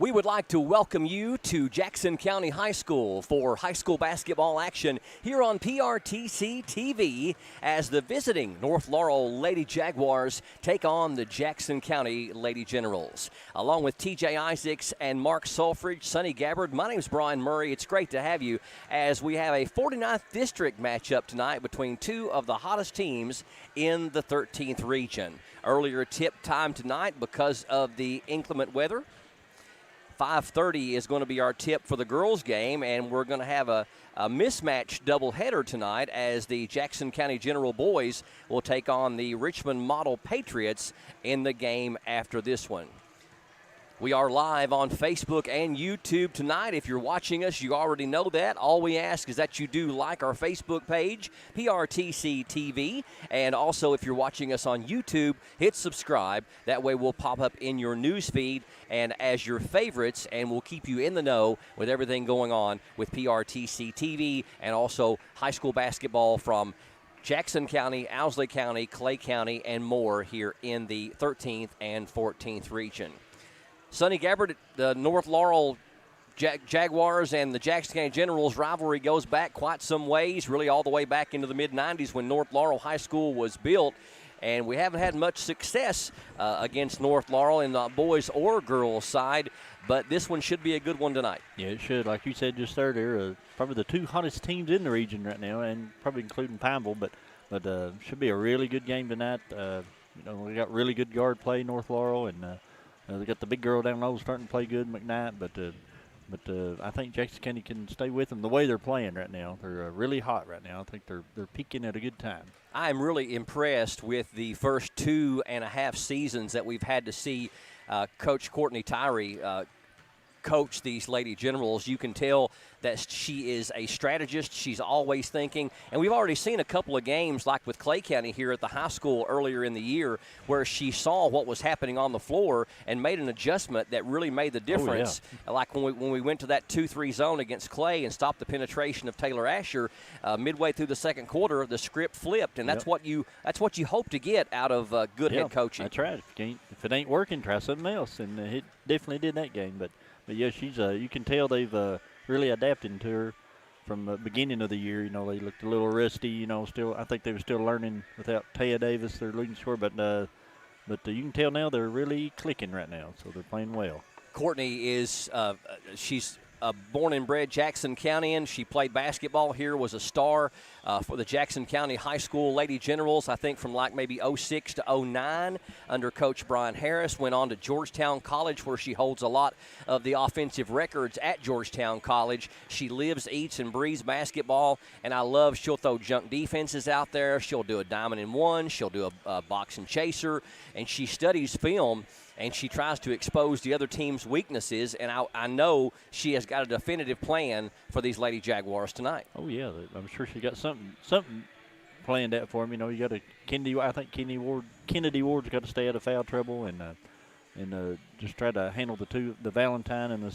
We would like to welcome you to Jackson County High School for high school basketball action here on PRTC TV as the visiting North Laurel Lady Jaguars take on the Jackson County Lady Generals. Along with TJ Isaacs and Mark Sulfridge, Sonny Gabbard, my name's Brian Murray. It's great to have you as we have a 49th district matchup tonight between two of the hottest teams in the 13th region. Earlier tip time tonight because of the inclement weather. 5:30 is going to be our tip for the girls' game, and we're going to have a mismatch doubleheader tonight as the Jackson County General boys will take on the Richmond Model Patriots in the game after this one. We are live on Facebook and YouTube tonight. If you're watching us, you already know that. All we ask is that you do like our Facebook page, PRTC TV, and also if you're watching us on YouTube, hit subscribe. That way we'll pop up in your news feed and as your favorites, and we'll keep you in the know with everything going on with PRTC TV and also high school basketball from Jackson County, Owsley County, Clay County, and more here in the 13th and 14th region. Sonny Gabbard, the North Laurel Jaguars and the Jackson County Generals rivalry goes back quite some ways, really all the way back into the mid-'90s when North Laurel High School was built. And we haven't had much success against North Laurel in the boys or girls side, but this one should be a good one tonight. Yeah, it should. Like you said just earlier, probably the two hottest teams in the region right now, and probably including Pineville, but should be a really good game tonight. We got really good guard play, North Laurel, and they got the big girl down low starting to play good, McKnight, but I think Jackson County can stay with them the way they're playing right now. They're really hot right now. I think they're peaking at a good time. I'm really impressed with the first 2.5 seasons that we've had to see Coach Courtney Tyree coach these Lady Generals. You can tell that she is a strategist. She's always thinking. And we've already seen a couple of games like with Clay County here at the high school earlier in the year where she saw what was happening on the floor and made an adjustment that really made the difference. Oh, yeah. Like when we went to that 2-3 zone against Clay and stopped the penetration of Taylor Asher, midway through the second quarter, the script flipped. And that's what you hope to get out of good head coaching. That's right. If it ain't working, try something else. And it definitely did that game. But yeah, she's you can tell they've really adapted to her from the beginning of the year. They looked a little rusty. Still I think they were still learning without Taya Davis, their leading scorer. But you can tell now they're really clicking right now, so they're playing well. Courtney is she's born and bred Jackson Countyan. She played basketball here, was a star for the Jackson County High School Lady Generals, I think from like maybe 06 to 09 under Coach Brian Harris. Went on to Georgetown College where she holds a lot of the offensive records at Georgetown College. She lives, eats, and breathes basketball, and I love she'll throw junk defenses out there. She'll do a diamond and one. She'll do a box and chaser, and she studies film. And she tries to expose the other team's weaknesses, and I know she has got a definitive plan for these Lady Jaguars tonight. Oh, yeah. I'm sure she got something planned out for them. You got I think Kennedy Ward's got to stay out of foul trouble and just try to handle the Valentine and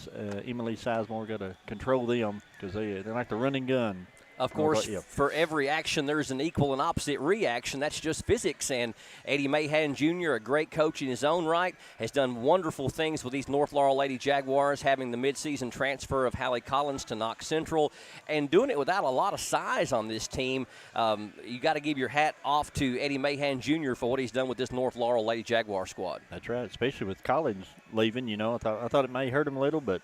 Emily Sizemore. Got to control them because they're like the running gun. Of course, for every action, there's an equal and opposite reaction. That's just physics. And Eddie Mahan Jr., a great coach in his own right, has done wonderful things with these North Laurel Lady Jaguars, having the midseason transfer of Hallie Collins to Knox Central and doing it without a lot of size on this team. You got to give your hat off to Eddie Mahan Jr. for what he's done with this North Laurel Lady Jaguar squad. That's right, especially with Collins leaving. I thought it may hurt him a little, but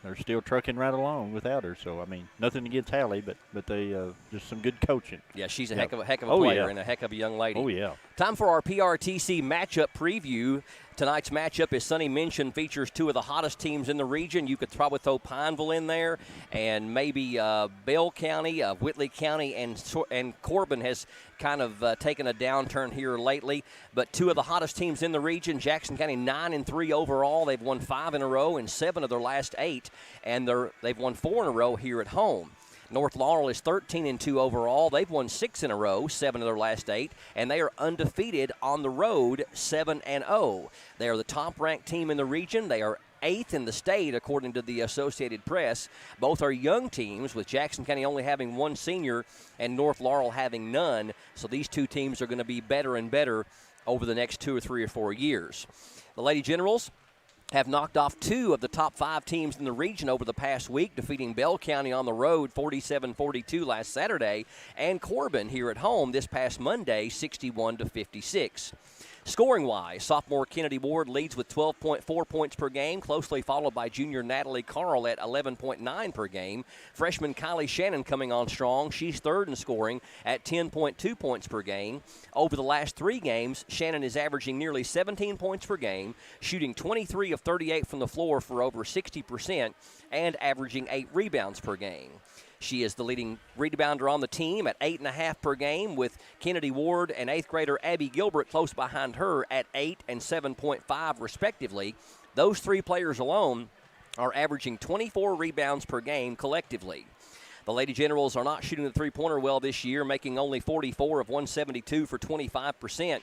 they're still trucking right along without her. So, nothing against Hallie, but they just some good coaching. Yeah, she's a heck of a player and a heck of a young lady. Oh, yeah. Time for our PRTC matchup preview. Tonight's matchup, as Sonny mentioned, features two of the hottest teams in the region. You could probably throw Pineville in there and maybe Bell County, Whitley County, and Corbin has kind of taken a downturn here lately. But two of the hottest teams in the region, Jackson County 9-3 overall. They've won 5 in a row in 7 of their last 8, and they've won 4 in a row here at home. North Laurel is 13-2 overall. They've won 6 in a row, 7 of their last 8, and they are undefeated on the road, 7-0. They are the top-ranked team in the region. They are 8th in the state, according to the Associated Press. Both are young teams, with Jackson County only having 1 senior and North Laurel having none. So these two teams are going to be better and better over the next 2 or 3 or 4 years. The Lady Generals have knocked off 2 of the top 5 teams in the region over the past week, defeating Bell County on the road 47-42 last Saturday, and Corbin here at home this past Monday 61-56. Scoring-wise, sophomore Kennedy Ward leads with 12.4 points per game, closely followed by junior Natalie Carl at 11.9 per game. Freshman Kylie Shannon coming on strong. She's third in scoring at 10.2 points per game. Over the last 3 games, Shannon is averaging nearly 17 points per game, shooting 23 of 38 from the floor for over 60%, and averaging 8 rebounds per game. She is the leading rebounder on the team at 8.5 per game, with Kennedy Ward and 8th grader Abby Gilbert close behind her at 8 and 7.5 respectively. Those 3 players alone are averaging 24 rebounds per game collectively. The Lady Generals are not shooting the three-pointer well this year, making only 44 of 172 for 25%.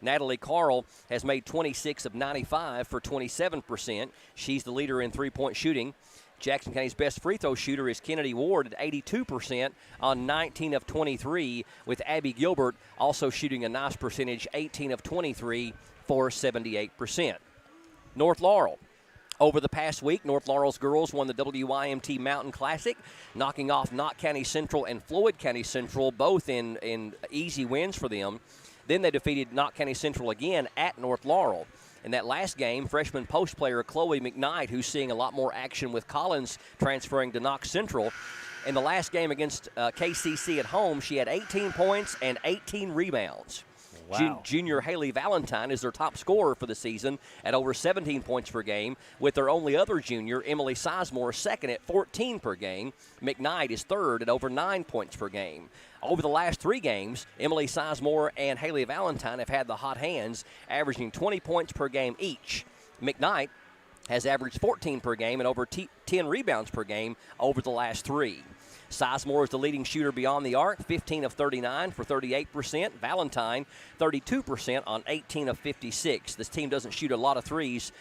Natalie Carl has made 26 of 95 for 27%. She's the leader in three-point shooting. Jackson County's best free throw shooter is Kennedy Ward at 82% on 19 of 23, with Abby Gilbert also shooting a nice percentage, 18 of 23 for 78%. North Laurel. Over the past week, North Laurel's girls won the WYMT Mountain Classic, knocking off Knott County Central and Floyd County Central, both in easy wins for them. Then they defeated Knott County Central again at North Laurel. In that last game, freshman post player Chloe McKnight, who's seeing a lot more action with Collins transferring to Knox Central. In the last game against KCC at home, she had 18 points and 18 rebounds. Wow. Junior Haley Valentine is their top scorer for the season at over 17 points per game, with their only other junior, Emily Sizemore, second at 14 per game. McKnight is third at over 9 points per game. Over the last 3 games, Emily Sizemore and Haley Valentine have had the hot hands, averaging 20 points per game each. McKnight has averaged 14 per game and over 10 rebounds per game over the last 3. Sizemore is the leading shooter beyond the arc, 15 of 39 for 38%. Valentine, 32% on 18 of 56. This team doesn't shoot a lot of threes.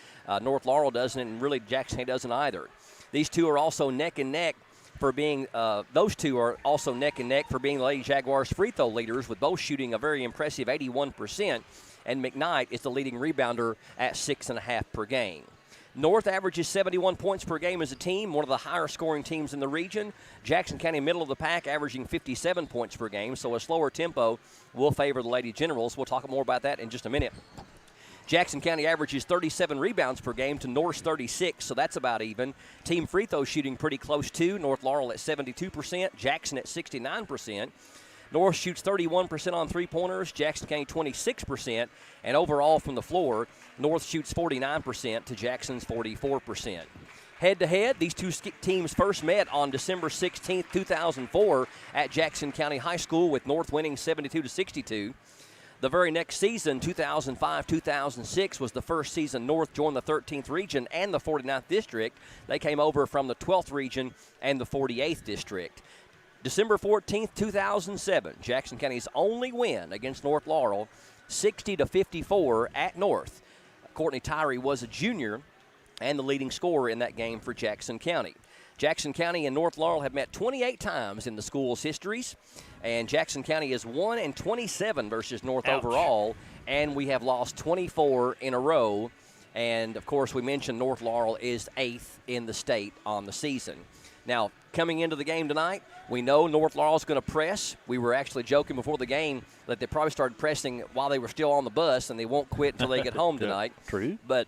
North Laurel doesn't, and really Jackson doesn't either. These two are also neck and neck for being, those two are also neck and neck for being the Lady Jaguars free throw leaders, with both shooting a very impressive 81%. And McKnight is the leading rebounder at 6.5 per game. North averages 71 points per game as a team, one of the higher scoring teams in the region. Jackson County, middle of the pack, averaging 57 points per game, so a slower tempo will favor the Lady Generals. We'll talk more about that in just a minute. Jackson County averages 37 rebounds per game to North's 36, so that's about even. Team free throw shooting pretty close too. North Laurel at 72%, Jackson at 69%. North shoots 31% on three-pointers, Jackson County 26%, and overall from the floor, North shoots 49% to Jackson's 44%. Head-to-head, these two teams first met on December 16, 2004 at Jackson County High School, with North winning 72-62. The very next season, 2005-2006, was the first season North joined the 13th region and the 49th district. They came over from the 12th region and the 48th district. December 14, 2007, Jackson County's only win against North Laurel, 60-54 at North. Courtney Tyree was a junior and the leading scorer in that game for Jackson County. Jackson County and North Laurel have met 28 times in the school's histories, and Jackson County is 1-27 versus North overall, and we have lost 24 in a row. And, of course, we mentioned North Laurel is 8th in the state on the season. Now, coming into the game tonight, we know North Laurel's going to press. We were actually joking before the game that they probably started pressing while they were still on the bus, and they won't quit until they get home tonight. True. But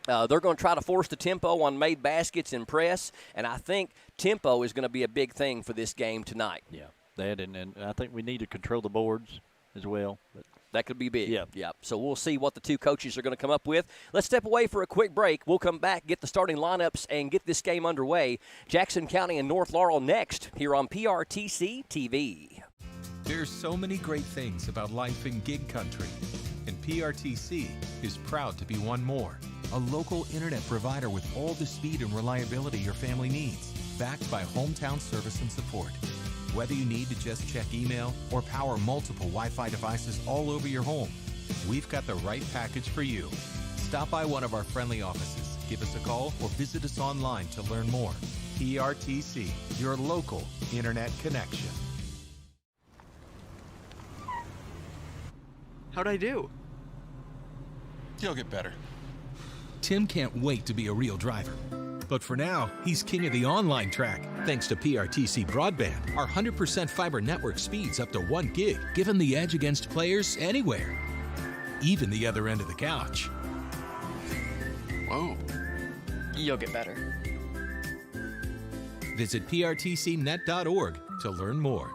they're going to try to force the tempo on made baskets and press, and I think tempo is going to be a big thing for this game tonight. Yeah, that, and I think we need to control the boards as well. But that could be big. Yeah. So we'll see what the two coaches are going to come up with. Let's step away for a quick break. We'll come back, get the starting lineups, and get this game underway. Jackson County and North Laurel next here on PRTC TV. There's so many great things about life in gig country, and PRTC is proud to be one more. A local internet provider with all the speed and reliability your family needs, backed by hometown service and support. Whether you need to just check email or power multiple Wi-Fi devices all over your home, we've got the right package for you. Stop by one of our friendly offices, give us a call, or visit us online to learn more. PRTC, your local internet connection. How'd I do? You'll get better. Tim can't wait to be a real driver. But for now, he's king of the online track. Thanks to PRTC Broadband, our 100% fiber network speeds up to 1 gig, give him the edge against players anywhere, even the other end of the couch. Whoa. You'll get better. Visit prtcnet.org to learn more.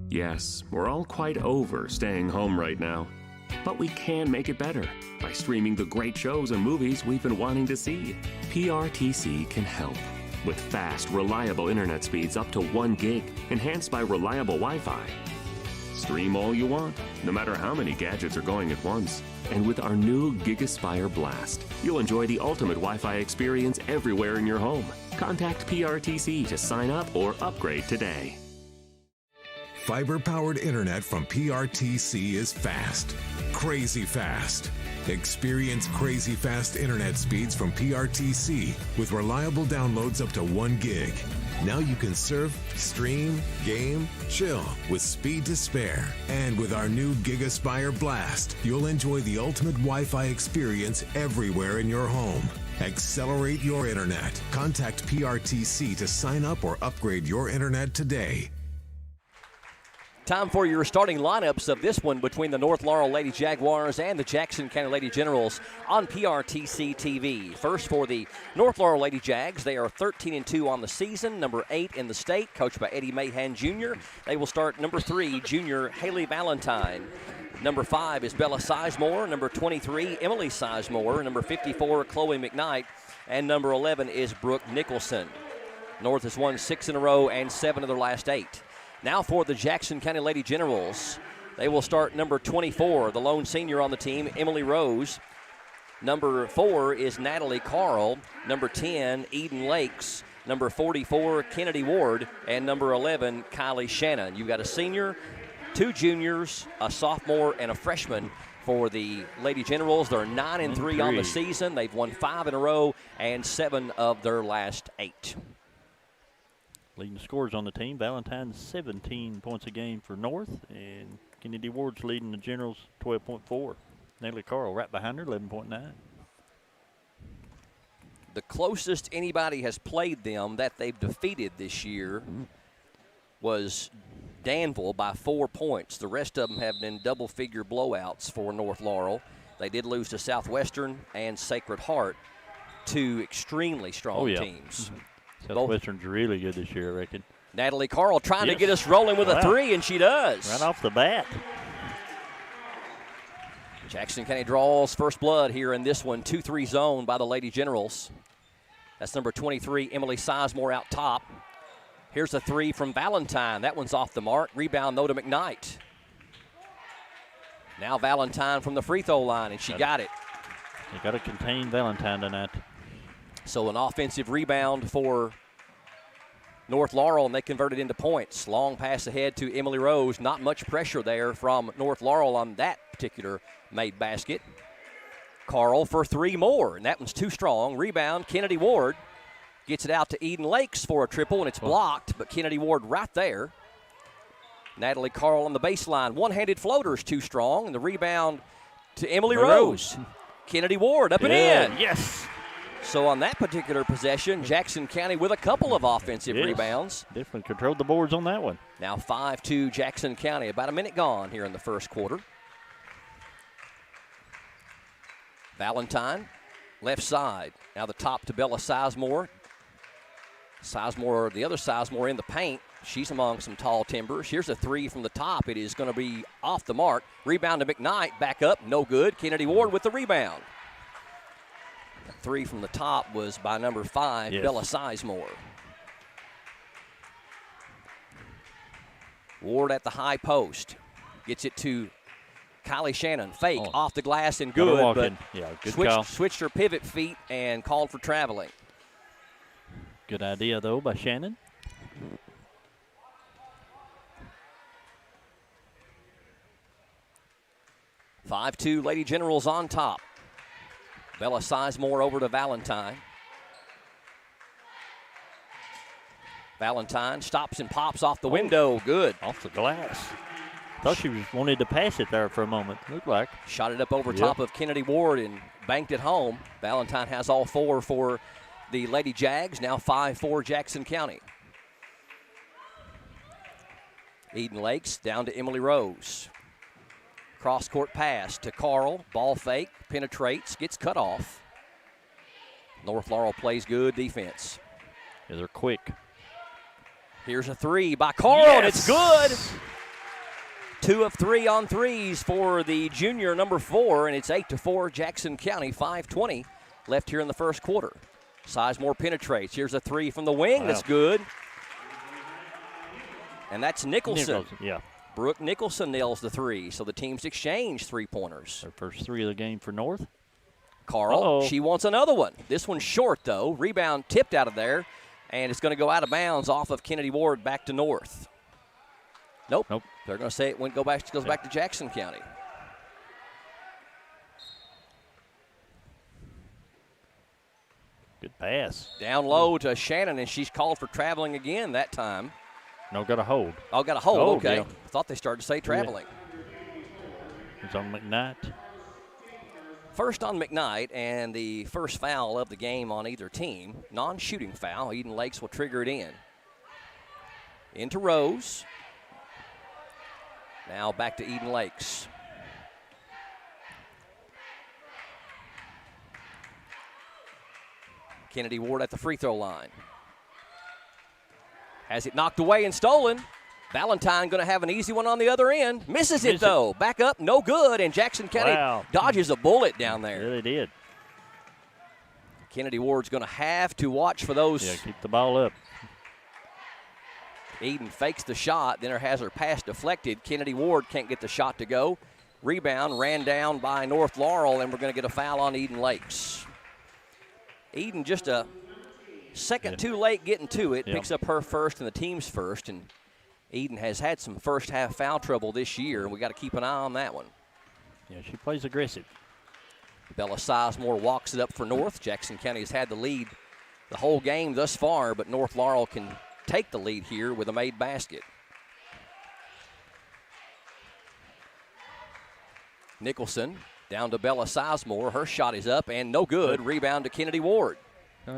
Yes, we're all quite over staying home right now. But we can make it better by streaming the great shows and movies we've been wanting to see. PRTC can help with fast, reliable internet speeds up to 1 gig, enhanced by reliable Wi-Fi. Stream all you want, no matter how many gadgets are going at once. And with our new GigaSpire Blast, you'll enjoy the ultimate Wi-Fi experience everywhere in your home. Contact PRTC to sign up or upgrade today. Fiber-powered internet from PRTC is fast. Crazy fast. Experience crazy fast internet speeds from PRTC with reliable downloads up to 1 gig. Now you can surf, stream, game, chill with speed to spare. And with our new GigaSpire Blast, you'll enjoy the ultimate Wi-Fi experience everywhere in your home. Accelerate your internet. Contact PRTC to sign up or upgrade your internet today. Time for your starting lineups of this one between the North Laurel Lady Jaguars and the Jackson County Lady Generals on PRTC TV. First for the North Laurel Lady Jags, they are 13-2 on the season, number 8 in the state, coached by Eddie Mahan Jr. They will start number 3, junior Haley Valentine. Number 5 is Bella Sizemore. Number 23, Emily Sizemore. Number 54, Chloe McKnight. And number 11 is Brooke Nicholson. North has won 6 in a row and 7 of their last 8. Now for the Jackson County Lady Generals. They will start number 24, the lone senior on the team, Emily Rose. Number 4 is Natalie Carl. Number 10, Eden Lakes. Number 44, Kennedy Ward. And number 11, Kylie Shannon. You've got a senior, 2 juniors, a sophomore, and a freshman for the Lady Generals. They're 9-3 on the season. They've won 5 in a row and 7 of their last 8. Leading the scores on the team, Valentine 17 points a game for North, and Kennedy Ward's leading the Generals 12.4. Natalie Carl right behind her, 11.9. The closest anybody has played them that they've defeated this year was Danville by 4 points. The rest of them have been double-figure blowouts for North Laurel. They did lose to Southwestern and Sacred Heart, 2 extremely strong teams. Southwestern's really good this year, I reckon. Natalie Carl trying to get us rolling with a 3, and she does. Right off the bat. Jackson County draws first blood here in this one, 2-3 zone by the Lady Generals. That's number 23, Emily Sizemore out top. Here's a 3 from Valentine. That one's off the mark. Rebound, though, to McKnight. Now Valentine from the free throw line, and she got it. You got to contain Valentine tonight. So an offensive rebound for North Laurel, and they converted into points. Long pass ahead to Emily Rose. Not much pressure there from North Laurel on that particular made basket. Carl for 3 more, and that one's too strong. Rebound, Kennedy Ward gets it out to Eden Lakes for a triple, and it's blocked, but Kennedy Ward right there. Natalie Carl on the baseline. One-handed floater's too strong, and the rebound to Emily Rose. Kennedy Ward up and in. Yes. So on that particular possession, Jackson County with a couple of offensive rebounds. Definitely controlled the boards on that one. Now 5-2 Jackson County. About a minute gone here in the first quarter. Valentine, left side. Now the top to Bella Sizemore. Sizemore, the other Sizemore in the paint. She's among some tall timbers. Here's a 3 from the top. It is going to be off the mark. Rebound to McKnight. Back up. No good. Kennedy Ward with the rebound. The 3 from the top was by number 5, Bella Sizemore. Ward at the high post. Gets it to Kylie Shannon. Fake off the glass and good. But good switched her pivot feet and called for traveling. Good idea, though, by Shannon. 5-2 Lady Generals on top. Bella Sizemore over to Valentine. Valentine stops and pops off the window. Good. Off the glass. Thought she wanted to pass it there for a moment. Looked like. Shot it up over top of Kennedy Ward and banked it home. Valentine has all 4 for the Lady Jags. Now 5-4 Jackson County. Eden Lakes down to Emily Rose. Cross-court pass to Carl. Ball fake. Penetrates. Gets cut off. North Laurel plays good defense. Yeah, they're quick. Here's a 3 by Carl, and it's good. 2 of 3 on threes for the junior number 4, and it's 8-4 Jackson County. 5:20 left here in the first quarter. Sizemore penetrates. Here's a 3 from the wing. Wow. That's good. And that's Nicholson. Yeah. Brooke Nicholson nails the 3, so the teams exchange 3-pointers. Their first 3 of the game for North. Carl, she wants another one. This one's short, though. Rebound tipped out of there, and it's going to go out of bounds off of Kennedy Ward back to North. Nope. They're going to say it goes back to Jackson County. Good pass. Down low to Shannon, and she's called for traveling again that time. No, got a hold. Oh, got a hold. Okay. Yeah. I thought they started to say traveling. Yeah. It's on McKnight. First on McKnight, and the first foul of the game on either team. Non-shooting foul. Eden Lakes will trigger it in. Into Rose. Now back to Eden Lakes. Kennedy Ward at the free throw line. Has it knocked away and stolen. Valentine going to have an easy one on the other end. Misses it, though. Back up, no good, and Jackson County dodges a bullet down there. Yeah, they did. Kennedy Ward's going to have to watch for those. Yeah, keep the ball up. Eden fakes the shot, then has her pass deflected. Kennedy Ward can't get the shot to go. Rebound ran down by North Laurel, and we're going to get a foul on Eden Lakes. Eden just a second too late getting to it. Picks up her first and the team's first, and Eden has had some first half foul trouble this year, and we got to keep an eye on that one. Yeah, she plays aggressive. Bella Sizemore walks it up for North. Jackson County has had the lead the whole game thus far, but North Laurel can take the lead here with a made basket. Nicholson down to Bella Sizemore. Her shot is up and no good. Rebound to Kennedy Ward.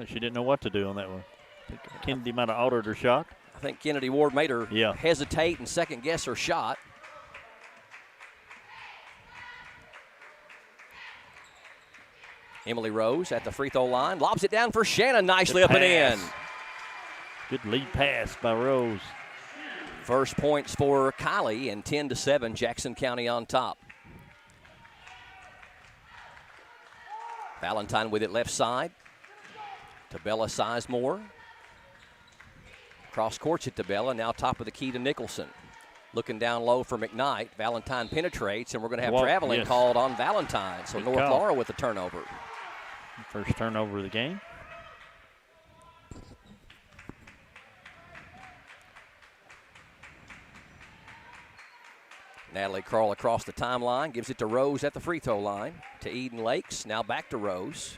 She didn't know what to do on that one. I think Kennedy might have altered her shot. I think Kennedy Ward made her hesitate and second guess her shot. Emily Rose at the free throw line. Lobs it down for Shannon. Nicely up and in. Good lead pass by Rose. First points for Kylie, and 10-7, Jackson County on top. Valentine with it left side to Bella Sizemore. Cross courts it to Bella, now top of the key to Nicholson. Looking down low for McKnight. Valentine penetrates, and we're going to have traveling called on Valentine. So North Laurel with the turnover. First turnover of the game. Natalie Carl across the timeline, gives it to Rose at the free throw line. To Eden Lakes, now back to Rose.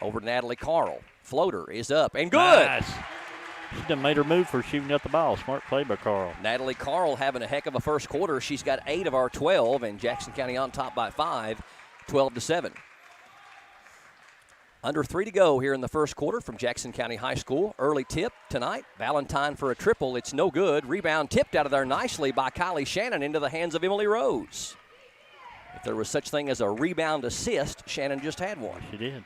Over to Natalie Carl. Floater is up and good. Nice. She done made her move for shooting out the ball. Smart play by Carl. Natalie Carl having a heck of a first quarter. She's got 8 of our 12, and Jackson County on top by 5, 12-7. Under 3 to go here in the first quarter from Jackson County High School. Early tip tonight. Valentine for a triple. It's no good. Rebound tipped out of there nicely by Kylie Shannon into the hands of Emily Rose. If there was such thing as a rebound assist, Shannon just had one. She did.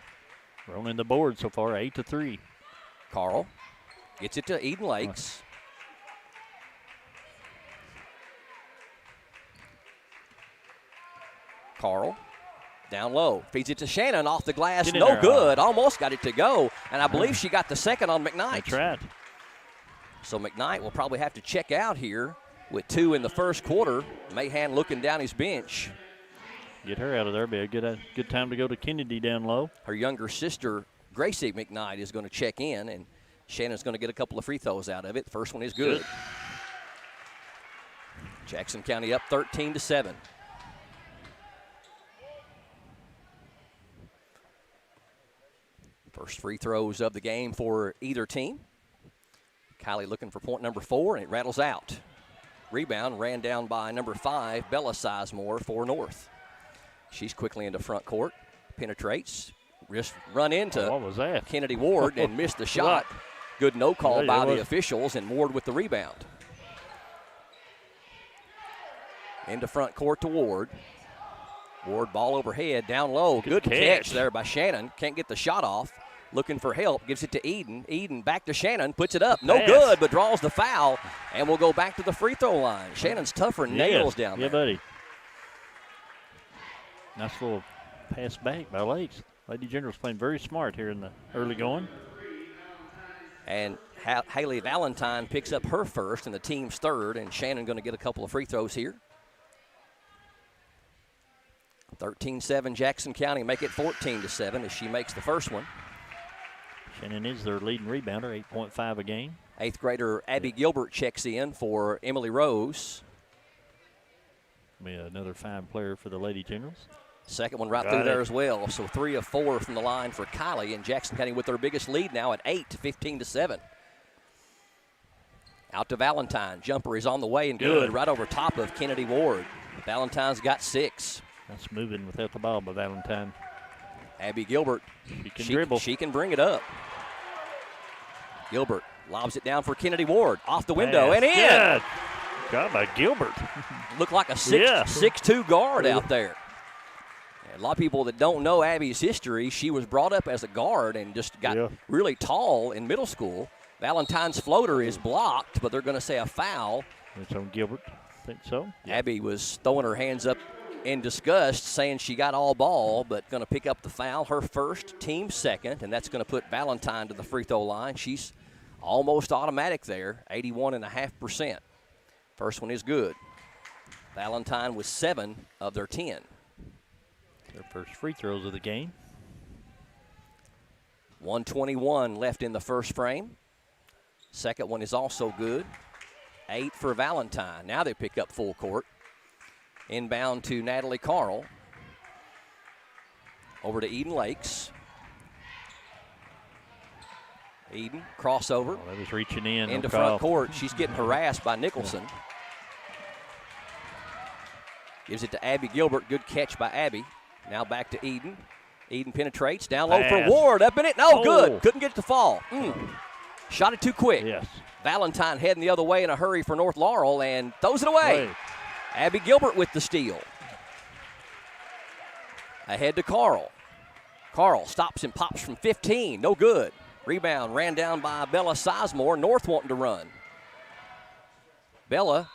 Rolling the board so far, 8-3. Carl gets it to Eden Lakes. Carl down low, feeds it to Shannon off the glass, no good. Almost got it to go, and I believe she got the second on McKnight. That's right. So McKnight will probably have to check out here with 2 in the first quarter. Mahan looking down his bench. Get her out of there. Be a good time to go to Kennedy down low. Her younger sister, Gracie McKnight, is going to check in, and Shannon's going to get a couple of free throws out of it. The first one is good. Jackson County up 13-7. First free throws of the game for either team. Kylie looking for point number 4, and it rattles out. Rebound ran down by number 5, Bella Sizemore for North. She's quickly into front court, penetrates, just run into what was that? Kennedy Ward and missed the shot. Good no call by the officials, and Ward with the rebound. Into front court to Ward. Ward ball overhead, down low. Good catch there by Shannon. Can't get the shot off. Looking for help, gives it to Eden. Eden back to Shannon, puts it up. No good, but draws the foul, and we'll go back to the free throw line. Shannon's tougher nails down there. Yeah, buddy. Nice little pass back by Lakes. Lady General's playing very smart here in the early going. And Haley Valentine picks up her first and the team's third, and Shannon going to get a couple of free throws here. 13-7 Jackson County, make it 14-7 as she makes the first one. Shannon is their leading rebounder, 8.5 a game. 8th grader Abby Gilbert checks in for Emily Rose. Be another fine player for the Lady Generals. Second one right through there as well. So 3 of 4 from the line for Kylie, and Jackson County with their biggest lead now at 8, 15-7. Out to Valentine. Jumper is on the way and good right over top of Kennedy Ward. Valentine's got 6. That's moving without the ball by Valentine. Abby Gilbert. She can dribble. She can bring it up. Gilbert lobs it down for Kennedy Ward. Off the window and in. Good job by Gilbert. Looked like a 6'2" guard out there. And a lot of people that don't know Abby's history, she was brought up as a guard and just got really tall in middle school. Valentine's floater is blocked, but they're going to say a foul. It's on Gilbert. I think so. Abby was throwing her hands up in disgust, saying she got all ball, but going to pick up the foul, her first, team second, and that's going to put Valentine to the free throw line. She's almost automatic there, 81.5%. First one is good. Valentine with 7 of their 10. Their first free throws of the game. 1:21 left in the first frame. Second one is also good. 8 for Valentine. Now they pick up full court. Inbound to Natalie Carl. Over to Eden Lakes. Eden, crossover. Oh, that was reaching in. Into front court. She's getting harassed by Nicholson. Gives it to Abby Gilbert. Good catch by Abby. Now back to Eden. Eden penetrates. Down low for Ward. Up in it. No, good. Couldn't get it to fall. Shot it too quick. Yes. Valentine heading the other way in a hurry for North Laurel and throws it away. Abby Gilbert with the steal. Ahead to Carl. Carl stops and pops from 15. No good. Rebound ran down by Bella Sizemore. North wanting to run. Bella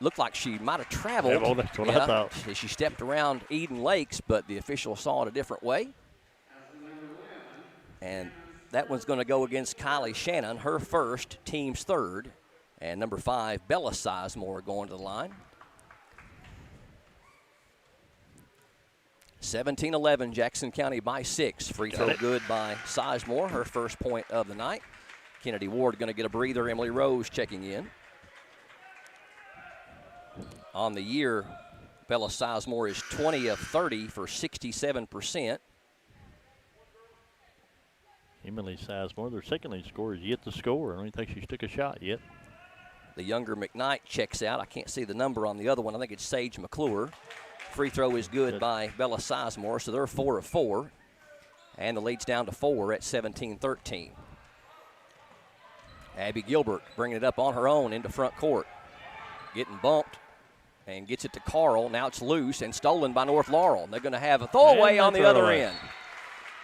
looked like she might have traveled. Yeah, well, that's what I thought. She stepped around Eden Lakes, but the official saw it a different way. And that one's going to go against Kylie Shannon, her first, team's third. And number 5, Bella Sizemore going to the line. 17-11, Jackson County by 6. Free throw good by Sizemore, her first point of the night. Kennedy Ward going to get a breather. Emily Rose checking in. On the year, Bella Sizemore is 20 of 30 for 67%. Emily Sizemore, their second lead scorer, is yet to score. I don't think she's took a shot yet. The younger McKnight checks out. I can't see the number on the other one. I think it's Sage McClure. Free throw is good by Bella Sizemore, so they're 4 of 4. And the lead's down to 4 at 17-13. Abby Gilbert bringing it up on her own into front court. Getting bumped and gets it to Carl. Now it's loose and stolen by North Laurel. They're going to have a throwaway on the other end.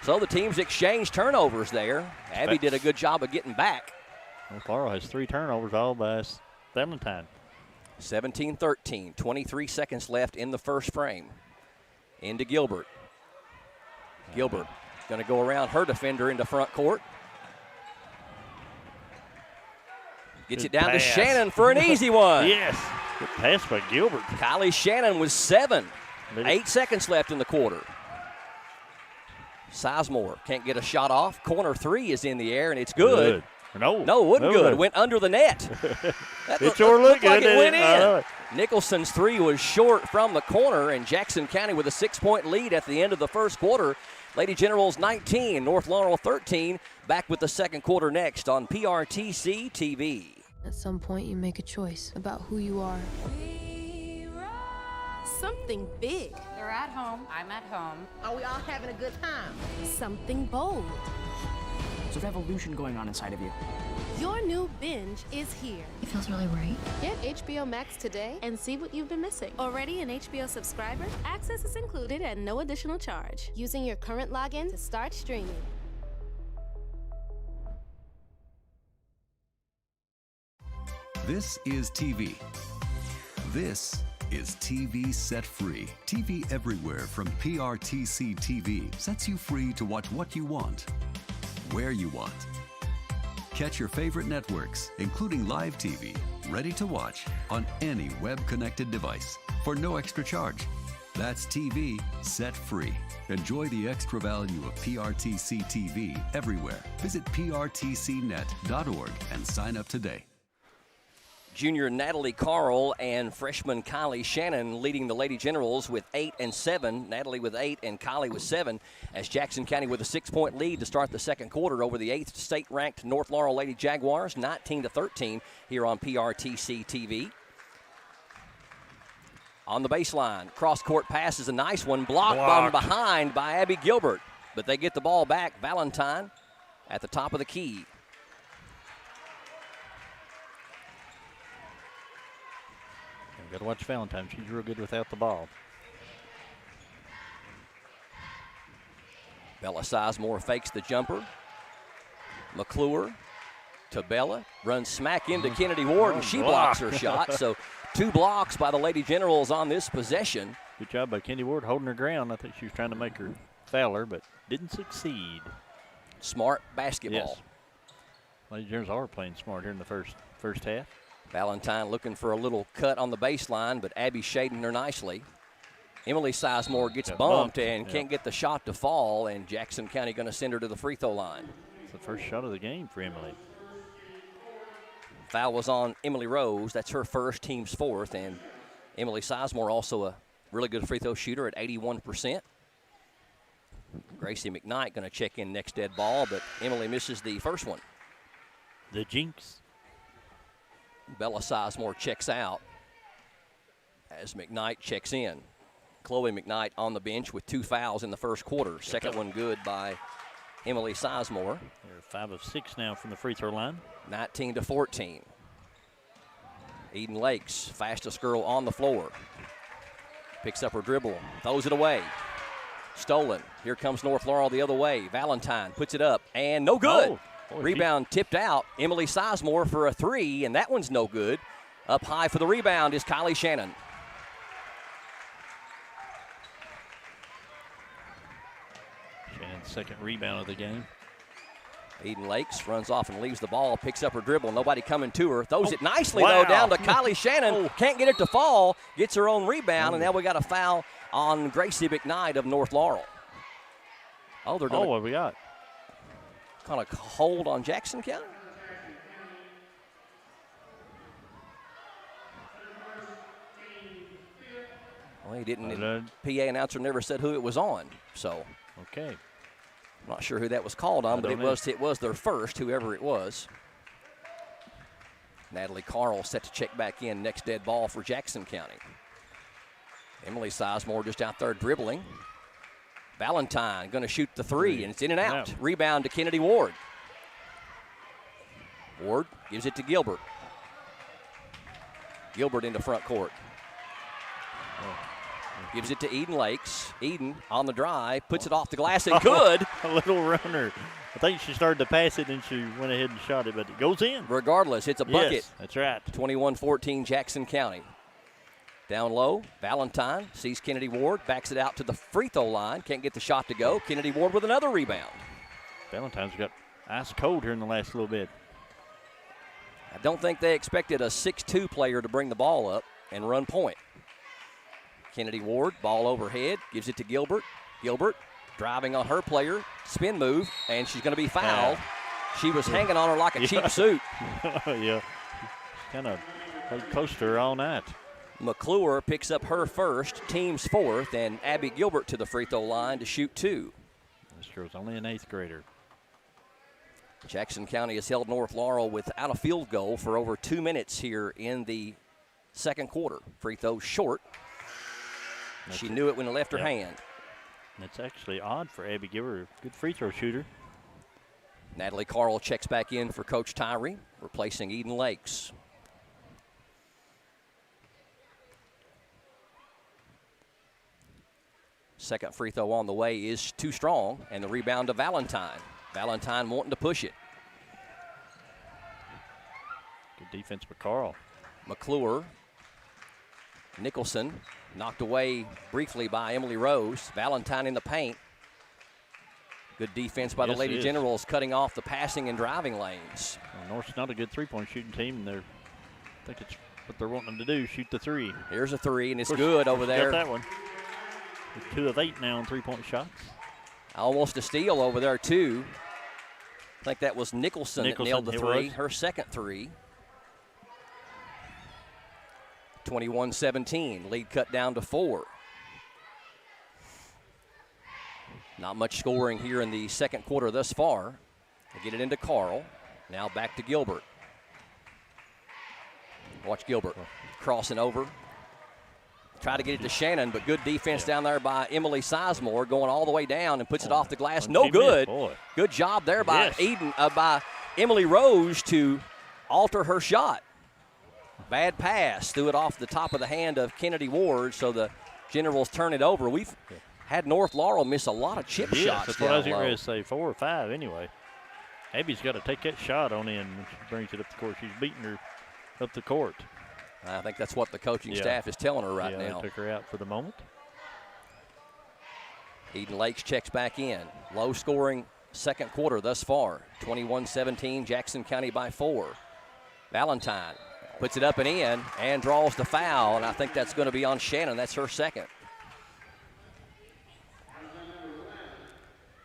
So the teams exchange turnovers there. Abby did a good job of getting back. North Laurel has 3 turnovers, all by Valentine. 17-13, 23 seconds left in the first frame. Into Gilbert. Gilbert going to go around her defender into front court. Gets it down to Shannon for an easy one. Yes. Good pass by Gilbert. Kylie Shannon with 7. 8 seconds left in the quarter. Sizemore can't get a shot off. Corner 3 is in the air, and it's good. No, it wasn't good. It went under the net. It sure looked like good. It went in. Nicholson's three was short from the corner, and Jackson County with a 6-point lead at the end of the first quarter. Lady Generals 19, North Laurel 13. Back with the second quarter next on PRTC TV. At some point, you make a choice about who you are. Something big. They're at home. I'm at home. Are we all having a good time? Something bold. There's a revolution going on inside of you. Your new binge is here. It feels really right. Get HBO Max today and see what you've been missing. Already an HBO subscriber? Access is included at no additional charge. Using your current login to start streaming. This is TV. This is TV Set Free. TV everywhere from PRTC TV sets you free to watch what you want, where you want. Catch your favorite networks, including live TV, ready to watch on any web-connected device for no extra charge. That's TV Set Free. Enjoy the extra value of PRTC TV everywhere. Visit prtcnet.org and sign up today. Junior Natalie Carl and freshman Kylie Shannon leading the Lady Generals with 8 and 7. Natalie with 8 and Kylie with 7, as Jackson County with a 6-point lead to start the second quarter over the 8th state-ranked North Laurel Lady Jaguars, 19-13 here on PRTC TV. On the baseline, cross-court pass is a nice one, blocked from behind by Abby Gilbert, but they get the ball back. Valentine at the top of the key. Got to watch Valentine. She's real good without the ball. Bella Sizemore fakes the jumper. McClure to Bella. Runs smack into Kennedy Ward, and she blocks her shot. So 2 blocks by the Lady Generals on this possession. Good job by Kennedy Ward holding her ground. I think she was trying to make her foul her, but didn't succeed. Smart basketball. Yes. Lady Generals are playing smart here in the first half. Valentine looking for a little cut on the baseline, but Abby shading her nicely. Emily Sizemore gets bumped and can't get the shot to fall, and Jackson County going to send her to the free throw line. It's the first shot of the game for Emily. Foul was on Emily Rose. That's her first, team's fourth, and Emily Sizemore also a really good free throw shooter at 81%. Gracie McKnight going to check in next dead ball, but Emily misses the first one. The jinx. Bella Sizemore checks out as McKnight checks in. Chloe McKnight on the bench with 2 fouls in the first quarter. Second one good by Emily Sizemore. They're 5 of 6 now from the free throw line. 19-14. Eden Lakes, fastest girl on the floor. Picks up her dribble, throws it away. Stolen. Here comes North Laurel the other way. Valentine puts it up, and no good. Oh. Rebound tipped out. Emily Sizemore for a 3, and that one's no good. Up high for the rebound is Kylie Shannon. Shannon's second rebound of the game. Eden Lakes runs off and leaves the ball, picks up her dribble. Nobody coming to her. Throws it nicely, though, down to Kylie Shannon. Can't get it to fall. Gets her own rebound, and now we got a foul on Gracie McKnight of North Laurel. Oh, they're going what we got? kind of hold on Jackson County. Well, he didn't. PA announcer never said who it was on, so. Okay. I'm not sure who that was called on, but it was their first, whoever it was. Natalie Carl set to check back in. Next dead ball for Jackson County. Emily Sizemore just out there dribbling. Valentine going to shoot the 3, and it's in and out. Rebound to Kennedy Ward. Ward gives it to Gilbert. Gilbert into front court. Gives it to Eden Lakes. Eden on the drive, puts it off the glass and good. A little runner. I think she started to pass it and she went ahead and shot it, but it goes in. Regardless, it's a bucket. Yes, that's right. 21-14 Jackson County. Down low, Valentine sees Kennedy Ward, backs it out to the free throw line. Can't get the shot to go. Kennedy Ward with another rebound. Valentine's got ice cold here in the last little bit. I don't think they expected a 6'2 player to bring the ball up and run point. Kennedy Ward, ball overhead, gives it to Gilbert. Gilbert driving on her player, spin move, and she's going to be fouled. She was hanging on her like a cheap suit. Yeah, kind of played close to her all night. McClure picks up her first, team's fourth, and Abby Gilbert to the free throw line to shoot 2. This girl's only an 8th grader. Jackson County has held North Laurel without a field goal for over 2 minutes here in the second quarter. Free throw short. She knew it when it left her hand. That's actually odd for Abby Gilbert, good free throw shooter. Natalie Carl checks back in for Coach Tyree, replacing Eden Lakes. Second free throw on the way is too strong, and the rebound to Valentine. Valentine wanting to push it. Good defense by Carl. McClure. Nicholson knocked away briefly by Emily Rose. Valentine in the paint. Good defense by the Lady Generals, cutting off the passing and driving lanes. Well, North's not a good three-point shooting team, and I think it's what they're wanting them to do, shoot the 3. Here's a 3, and it's good over there. Got that one. 2 of 8 now on three-point shots. Almost a steal over there, too. I think that was Nicholson that nailed the 3, her second 3. 21-17, lead cut down to 4. Not much scoring here in the second quarter thus far. They get it into Carl. Now back to Gilbert. Watch Gilbert crossing over. Try to get it to Shannon, but good defense down there by Emily Sizemore, going all the way down and puts it off the glass. No good. Good job there by by Emily Rose to alter her shot. Bad pass, threw it off the top of the hand of Kennedy Ward, so the Generals turn it over. We've had North Laurel miss a lot of chip shots. That's what I was going to say, 4 or 5 anyway. Abby's got to take that shot on in when she brings it up the court. She's beating her up the court. I think that's what the coaching staff is telling her right now. They took her out for the moment. Eden Lakes checks back in. Low scoring second quarter thus far. 21-17, Jackson County by 4. Valentine puts it up and in and draws the foul, and I think that's going to be on Shannon. That's her second.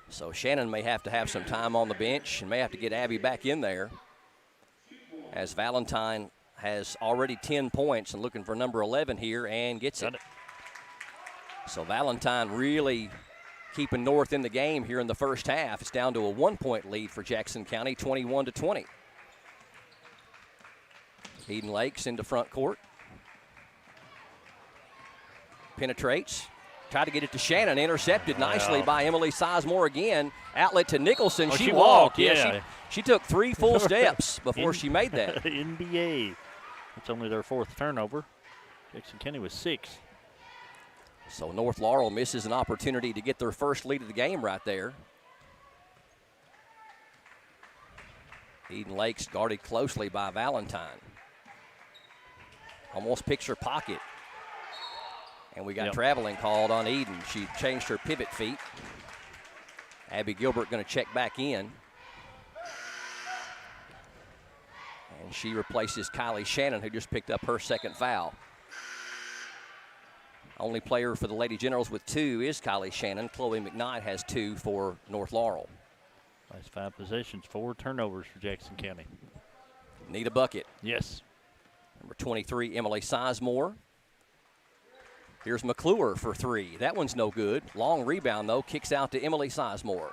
So Shannon may have to have some time on the bench and may have to get Abby back in there, as Valentine has already 10 points and looking for number 11 here and gets it. So Valentine really keeping North in the game here in the first half. It's down to a 1-point lead for Jackson County, 21-20. Eden Lakes into front court. Penetrates. Tried to get it to Shannon. Intercepted nicely by Emily Sizemore again. Outlet to Nicholson. Oh, she walked. She took 3 full steps before she made that. NBA. It's only their 4th turnover. Jackson County was 6. So North Laurel misses an opportunity to get their first lead of the game right there. Eden Lakes guarded closely by Valentine. Almost picks her pocket. And we got traveling called on Eden. She changed her pivot feet. Abby Gilbert going to check back in. And she replaces Kylie Shannon, who just picked up her second foul. Only player for the Lady Generals with 2 is Kylie Shannon. Chloe McKnight has 2 for North Laurel. Last 5 possessions, 4 turnovers for Jackson County. Need a bucket. Yes. Number 23, Emily Sizemore. Here's McClure for 3. That one's no good. Long rebound, though, kicks out to Emily Sizemore.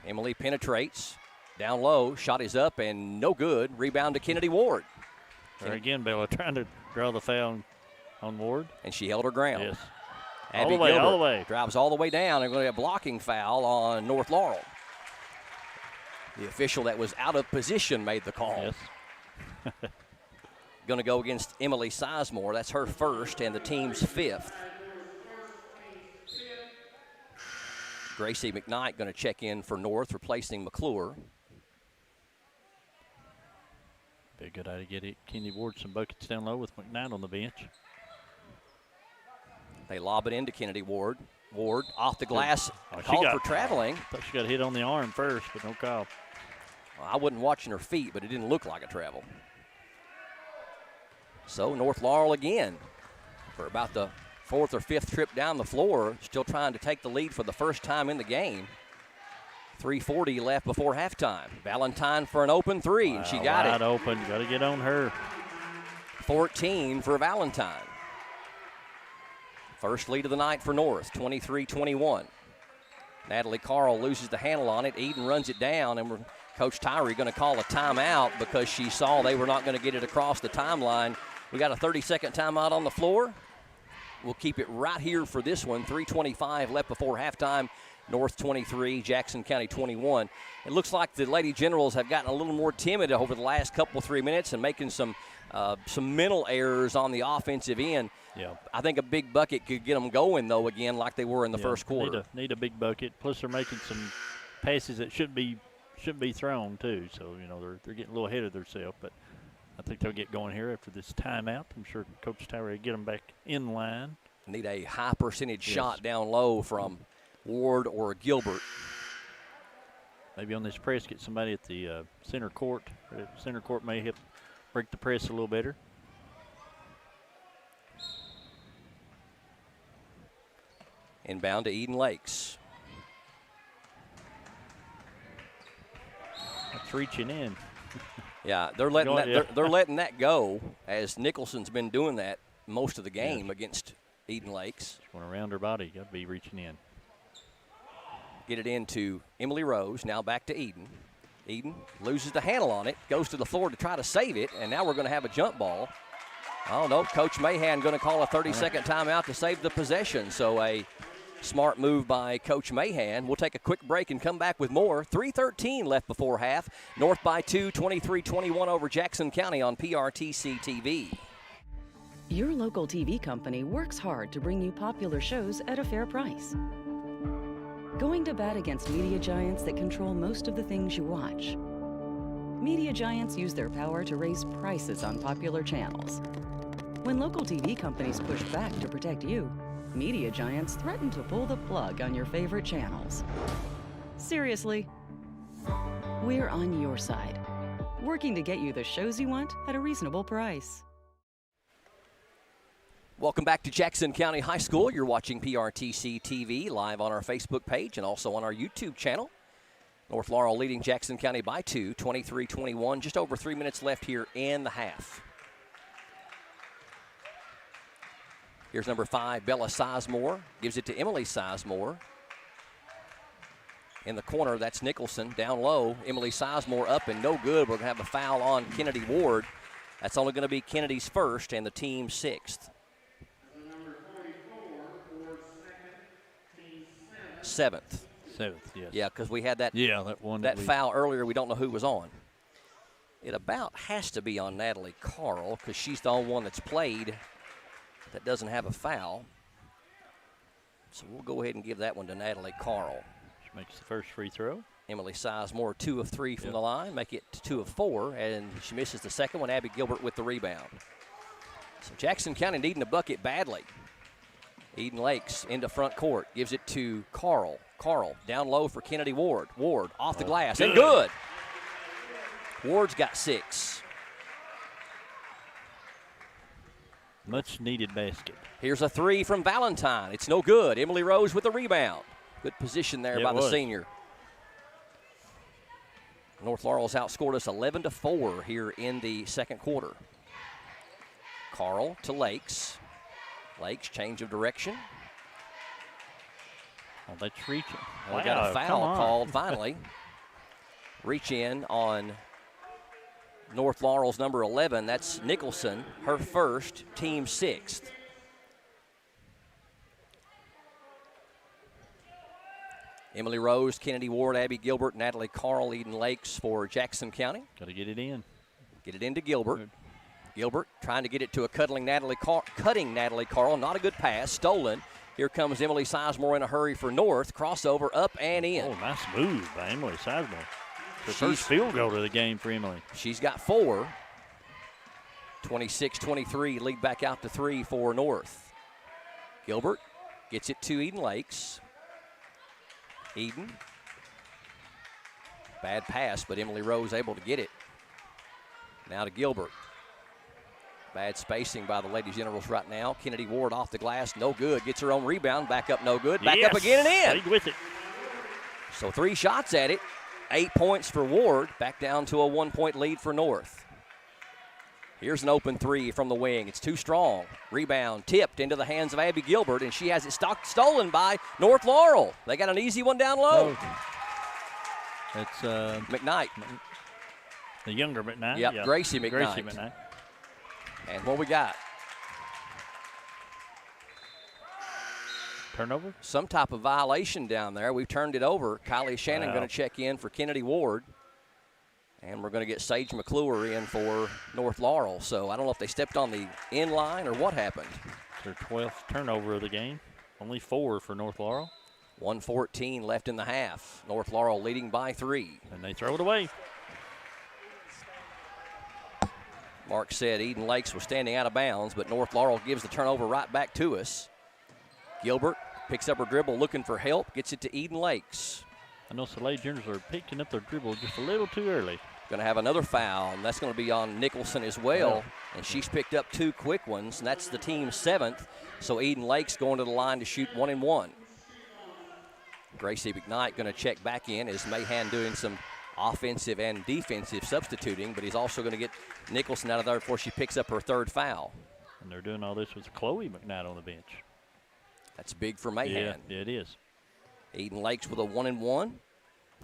Emily penetrates. Down low, shot is up and no good. Rebound to Kennedy Ward. There again, Bella trying to draw the foul on Ward. And she held her ground. Yes. Abby all the Gilbert way. Drives all the way down. And going to get a blocking foul on North Laurel. The official that was out of position made the call. Yes. Going to go against Emily Sizemore. That's her first and the team's 5th. Gracie McKnight going to check in for North, replacing McClure. Be a good idea to get Kennedy Ward some buckets down low with McKnight on the bench. They lob it into Kennedy Ward. Ward off the glass, called for traveling. Thought she got hit on the arm first, but no call. Well, I wasn't watching her feet, but it didn't look like a travel. So North Laurel again for about the 4th or 5th trip down the floor, still trying to take the lead for the first time in the game. 3:40 left before halftime. Valentine for an open 3, and she got it. Wide open. Got to get on her. 14 for Valentine. First lead of the night for North, 23-21. Natalie Carl loses the handle on it. Eden runs it down, and Coach Tyree going to call a timeout because she saw they were not going to get it across the timeline. We got a 30-second timeout on the floor. We'll keep it right here for this one. 3:25 left before halftime. North 23, Jackson County 21. It looks like the Lady Generals have gotten a little more timid over the last couple, 3 minutes and making some mental errors on the offensive end. Yeah. I think a big bucket could get them going, though, again, like they were in the first quarter. Need a big bucket. Plus, they're making some passes that shouldn't be thrown, too. So, you know, they're getting a little ahead of themselves. But I think they'll get going here after this timeout. I'm sure Coach Tyree will get them back in line. Need a high percentage shot down low from Ward or Gilbert. Maybe on this press, get somebody at the center court. Center court may help break the press a little better. Inbound to Eden Lakes. That's reaching in. Yeah, they're letting they're letting that go, as Nicholson's been doing that most of the game against Eden Lakes. Just going around her body, got to be reaching in. Get it into Emily Rose, now back to Eden. Eden loses the handle on it, goes to the floor to try to save it, and now we're going to have a jump ball. Oh, no, Coach Mahan going to call a 30-second timeout to save the possession. So a smart move by Coach Mahan. We'll take a quick break and come back with more. 3:13 left before half. North by 2, 23-21 over Jackson County on PRTC TV. Your local TV company works hard to bring you popular shows at a fair price. Going to bat against media giants that control most of the things you watch. Media giants use their power to raise prices on popular channels. When local TV companies push back to protect you, media giants threaten to pull the plug on your favorite channels. Seriously, we're on your side, working to get you the shows you want at a reasonable price. Welcome back to Jackson County High School. You're watching PRTC TV live on our Facebook page and also on our YouTube channel. North Laurel leading Jackson County by 2, 23-21. Just over 3 minutes left here in the half. Here's number 5, Bella Sizemore. Gives it to Emily Sizemore. In the corner, that's Nicholson. Down low, Emily Sizemore up and no good. We're going to have a foul on Kennedy Ward. That's only going to be Kennedy's first and the team's 6th. Seventh, yes. Yeah, because we had that one that foul earlier. We don't know who was on. It about has to be on Natalie Carl because she's the only one that's played that doesn't have a foul. So we'll go ahead and give that one to Natalie Carl. She makes the first free throw. Emily Sizemore 2 of 3 from the line, make it 2 of 4, and she misses the second one. Abby Gilbert with the rebound. So Jackson County needing a bucket badly. Eden Lakes into front court, gives it to Carl. Carl down low for Kennedy Ward. Ward off the glass, and good. Ward's got 6. Much needed basket. Here's a 3 from Valentine. It's no good. Emily Rose with the rebound. Good position there by the senior. North Laurel's outscored us 11-4 here in the second quarter. Carl to Lakes. Lakes, change of direction. Oh, that's reaching. Well, we got a foul called finally. Reach in on North Laurel's number 11. That's Nicholson, her first, team 6th. Emily Rose, Kennedy Ward, Abby Gilbert, Natalie Carl, Eden Lakes for Jackson County. Got to get it in. Get it into Gilbert. Good. Gilbert trying to get it to a cutting Natalie Carl. Not a good pass. Stolen. Here comes Emily Sizemore in a hurry for North. Crossover up and in. Oh, nice move by Emily Sizemore. The first field goal of the game for Emily. She's got 4. 26-23. Lead back out to 3 for North. Gilbert gets it to Eden Lakes. Eden. Bad pass, but Emily Rose able to get it. Now to Gilbert. Bad spacing by the Lady Generals right now. Kennedy Ward off the glass, no good. Gets her own rebound, back up, no good. Back up again and in. Stayed with it. So 3 shots at it. 8 points for Ward. Back down to a 1-point lead for North. Here's an open three from the wing. It's too strong. Rebound tipped into the hands of Abby Gilbert, and she has it stolen by North Laurel. They got an easy one down low. It's McKnight. The younger McKnight. Yep, Gracie McKnight. And what we got? Turnover? Some type of violation down there. We've turned it over. Kylie Shannon going to check in for Kennedy Ward. And we're going to get Sage McClure in for North Laurel. So I don't know if they stepped on the in line or what happened. Their 12th turnover of the game. Only 4 for North Laurel. 1:14 left in the half. North Laurel leading by 3. And they throw it away. Mark said Eden Lakes was standing out of bounds, but North Laurel gives the turnover right back to us. Gilbert picks up her dribble looking for help, gets it to Eden Lakes. I know Soleil Juniors are picking up their dribble just a little too early. Going to have another foul, and that's going to be on Nicholson as well. And she's picked up 2 quick ones, and that's the team's 7th. So Eden Lakes going to the line to shoot 1-1. Gracie McKnight going to check back in as Mahan doing some offensive and defensive substituting, but he's also going to get Nicholson out of there before she picks up her 3rd foul. And they're doing all this with Chloe McKnight on the bench. That's big for Mahan. Yeah, it is. Eden Lakes with a 1-1.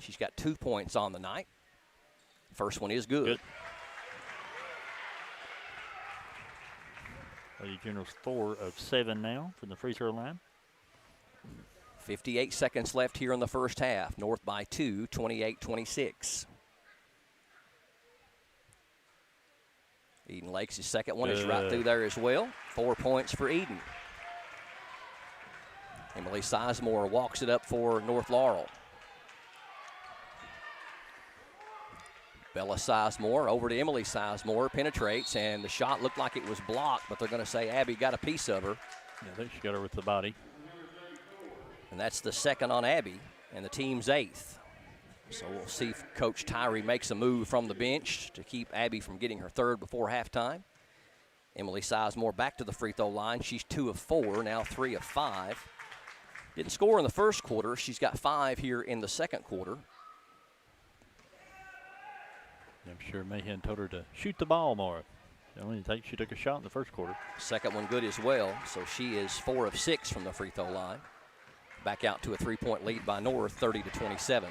She's got 2 points on the night. First one is good. Lady Generals 4 of 7 now from the free throw line. 58 seconds left here in the first half. North by 2, 28-26. Eden Lakes' second one is right through there as well. 4 points for Eden. Emily Sizemore walks it up for North Laurel. Bella Sizemore over to Emily Sizemore, penetrates, and the shot looked like it was blocked, but they're going to say Abby got a piece of her. Yeah, I think she got her with the body. And that's the second on Abby, and the team's 8th. So we'll see if Coach Tyree makes a move from the bench to keep Abby from getting her 3rd before halftime. Emily Sizemore back to the free throw line. She's 2 of 4, now 3 of 5. Didn't score in the first quarter. She's got 5 here in the second quarter. I'm sure Mahan told her to shoot the ball more. I don't even think she took a shot in the first quarter. Second one good as well, so she is 4 of 6 from the free throw line. Back out to a 3-point lead by North, 30-27.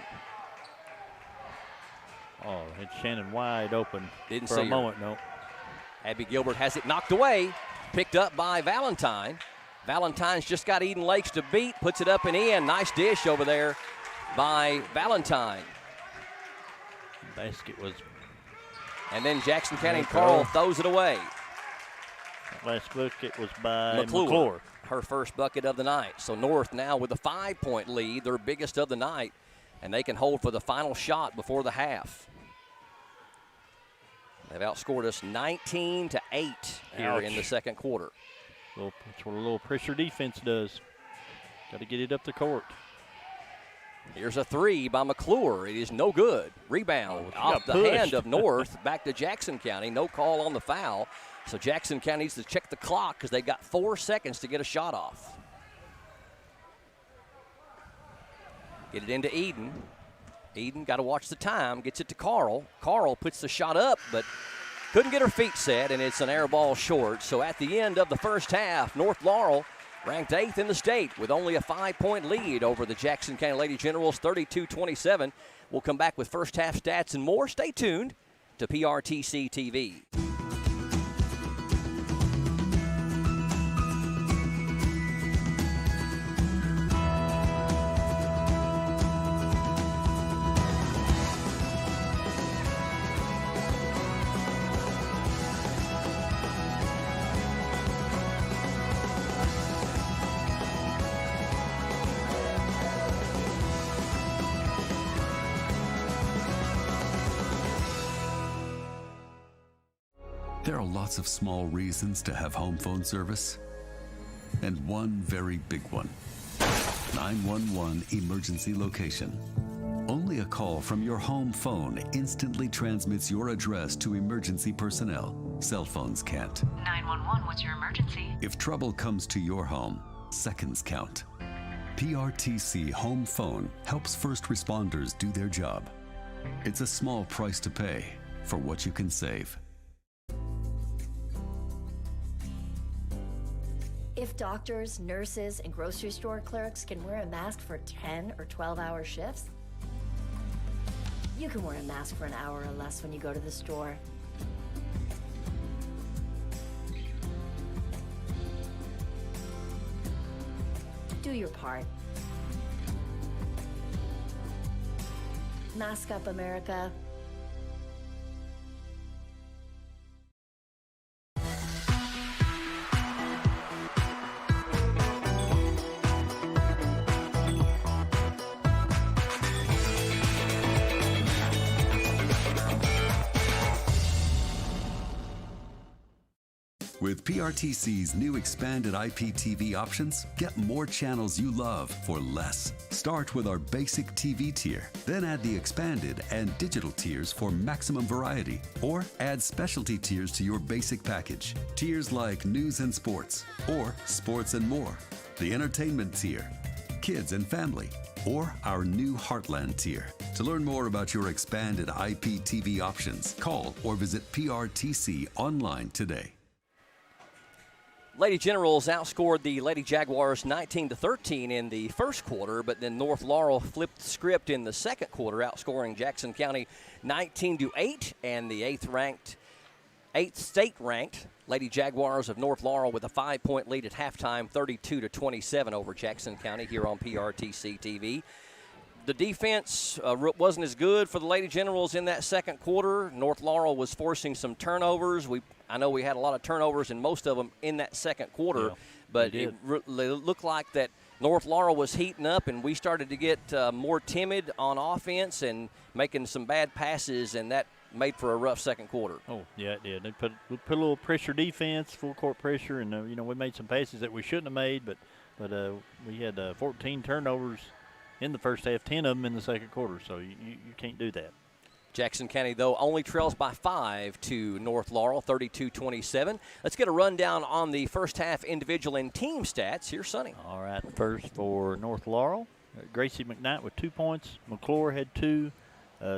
Oh, had Shannon wide open. Didn't for see a her. moment, no. Abby Gilbert has it knocked away, picked up by Valentine. Valentine's just got Eden Lakes to beat, puts it up and in. Nice dish over there by Valentine. Basket was. And then Jackson County Carl throws it away. Last bucket was by McClure. Her first bucket of the night. So North now with a 5-point lead, their biggest of the night, and they can hold for the final shot before the half. They've outscored us 19-8 here in the second quarter. That's what a little pressure defense does. Got to get it up the court. Here's a 3 by McClure. It is no good. Rebound off the hand of North back to Jackson County. No call on the foul. So Jackson County needs to check the clock because they've got 4 seconds to get a shot off. Get it into Eden. Eden got to watch the time. Gets it to Carl. Carl puts the shot up, but couldn't get her feet set, and it's an air ball short. So at the end of the first half, North Laurel ranked 8th in the state with only a 5-point lead over the Jackson County Lady Generals, 32-27. We'll come back with first half stats and more. Stay tuned to PRTC TV. There are lots of small reasons to have home phone service, and one very big one. 911 emergency location. Only a call from your home phone instantly transmits your address to emergency personnel. Cell phones can't. 911, what's your emergency? If trouble comes to your home, seconds count. PRTC Home Phone helps first responders do their job. It's a small price to pay for what you can save. If doctors, nurses, and grocery store clerks can wear a mask for 10 or 12-hour shifts, you can wear a mask for an hour or less when you go to the store. Do your part. Mask up, America. With PRTC's new expanded IPTV options, get more channels you love for less. Start with our basic TV tier, then add the expanded and digital tiers for maximum variety, or add specialty tiers to your basic package. Tiers like news and sports, or sports and more, the entertainment tier, kids and family, or our new Heartland tier. To learn more about your expanded IPTV options, call or visit PRTC online today. Lady Generals outscored the Lady Jaguars 19-13 in the first quarter, but then North Laurel flipped the script in the second quarter, outscoring Jackson County 19-8, and the eighth state-ranked Lady Jaguars of North Laurel with a 5-point lead at halftime, 32-27 over Jackson County here on PRTC TV. The defense wasn't as good for the Lady Generals in that second quarter. North Laurel was forcing some turnovers. I know we had a lot of turnovers, and most of them in that second quarter, but it looked like that North Laurel was heating up, and we started to get more timid on offense and making some bad passes, and that made for a rough second quarter. Oh, yeah, it did. They put a little pressure defense, full court pressure, and we made some passes that we shouldn't have made, but we had 14 turnovers in the first half, 10 of them in the second quarter, so you can't do that. Jackson County, though, only trails by 5 to North Laurel, 32-27. Let's get a rundown on the first half individual and team stats. Here's Sonny. All right, first for North Laurel, Gracie McKnight with 2 points. McClure had 2.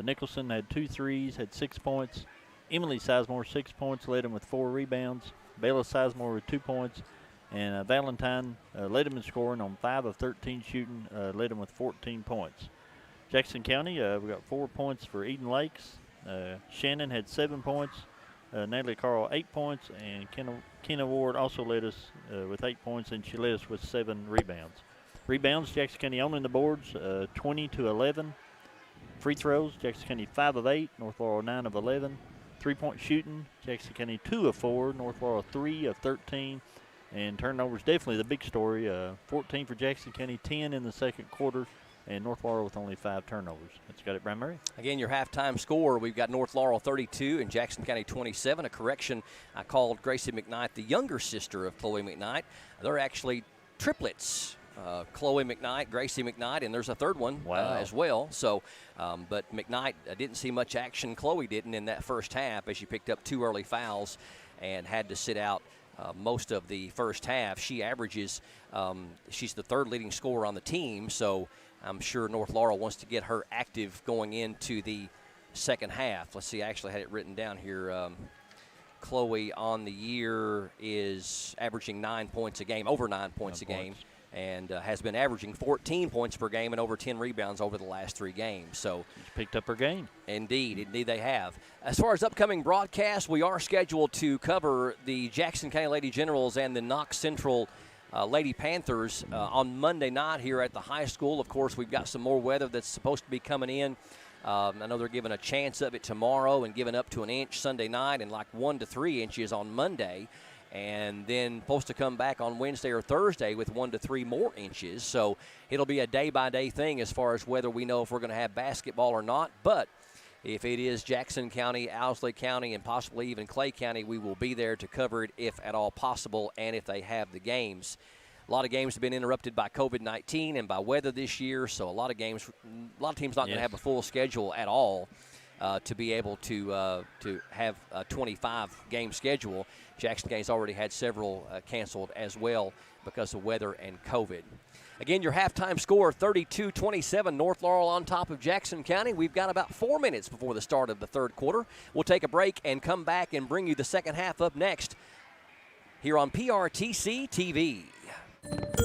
Nicholson had 2 threes, had 6 points. Emily Sizemore, 6 points, led him with 4 rebounds. Bayla Sizemore with 2 points. And Valentine led him in scoring on 5 of 13 shooting, led him with 14 points. Jackson County, we got 4 points for Eden Lakes. Shannon had 7 points. Natalie Carl 8 points, and Kenna Ward also led us with 8 points, and she led us with 7 rebounds. Rebounds, Jackson County on the boards, 20-11. Free throws, Jackson County 5 of 8, North Laurel 9 of 11. 3-point shooting, Jackson County 2 of 4, North Laurel 3 of 13. And turnovers, definitely the big story. 14 for Jackson County, 10 in the second quarter, and North Laurel with only 5 turnovers. That's got it, Brian Murray. Again, your halftime score, we've got North Laurel 32 and Jackson County 27. A correction, I called Gracie McKnight the younger sister of Chloe McKnight. They're actually triplets. Chloe McKnight, Gracie McKnight, and there's a third one as well. So, but McKnight didn't see much action. Chloe didn't in that first half as she picked up 2 early fouls and had to sit out most of the first half. She averages, she's the 3rd leading scorer on the team, so I'm sure North Laurel wants to get her active going into the second half. Let's see, I actually had it written down here. Chloe on the year is averaging 9 points a game, over 9 points a game, and has been averaging 14 points per game and over 10 rebounds over the last 3 games. So she's picked up her game. Indeed they have. As far as upcoming broadcasts, we are scheduled to cover the Jackson County Lady Generals and the Knox Central Lady Panthers on Monday night here at the high school. Of course, we've got some more weather that's supposed to be coming in. I know they're giving a chance of it tomorrow and giving up to an inch Sunday night and like 1 to 3 inches on Monday. And then supposed to come back on Wednesday or Thursday with 1 to 3 more inches. So it'll be a day-by-day thing as far as whether we know if we're going to have basketball or not. But if it is Jackson County, Owsley County, and possibly even Clay County, we will be there to cover it if at all possible and if they have the games. A lot of games have been interrupted by COVID-19 and by weather this year, so a lot of teams not going to have a full schedule at all to be able to have a 25-game schedule. Jackson County's already had several canceled as well because of weather and COVID. Again, your halftime score, 32-27, North Laurel on top of Jackson County. We've got about 4 minutes before the start of the third quarter. We'll take a break and come back and bring you the second half up next here on PRTC TV.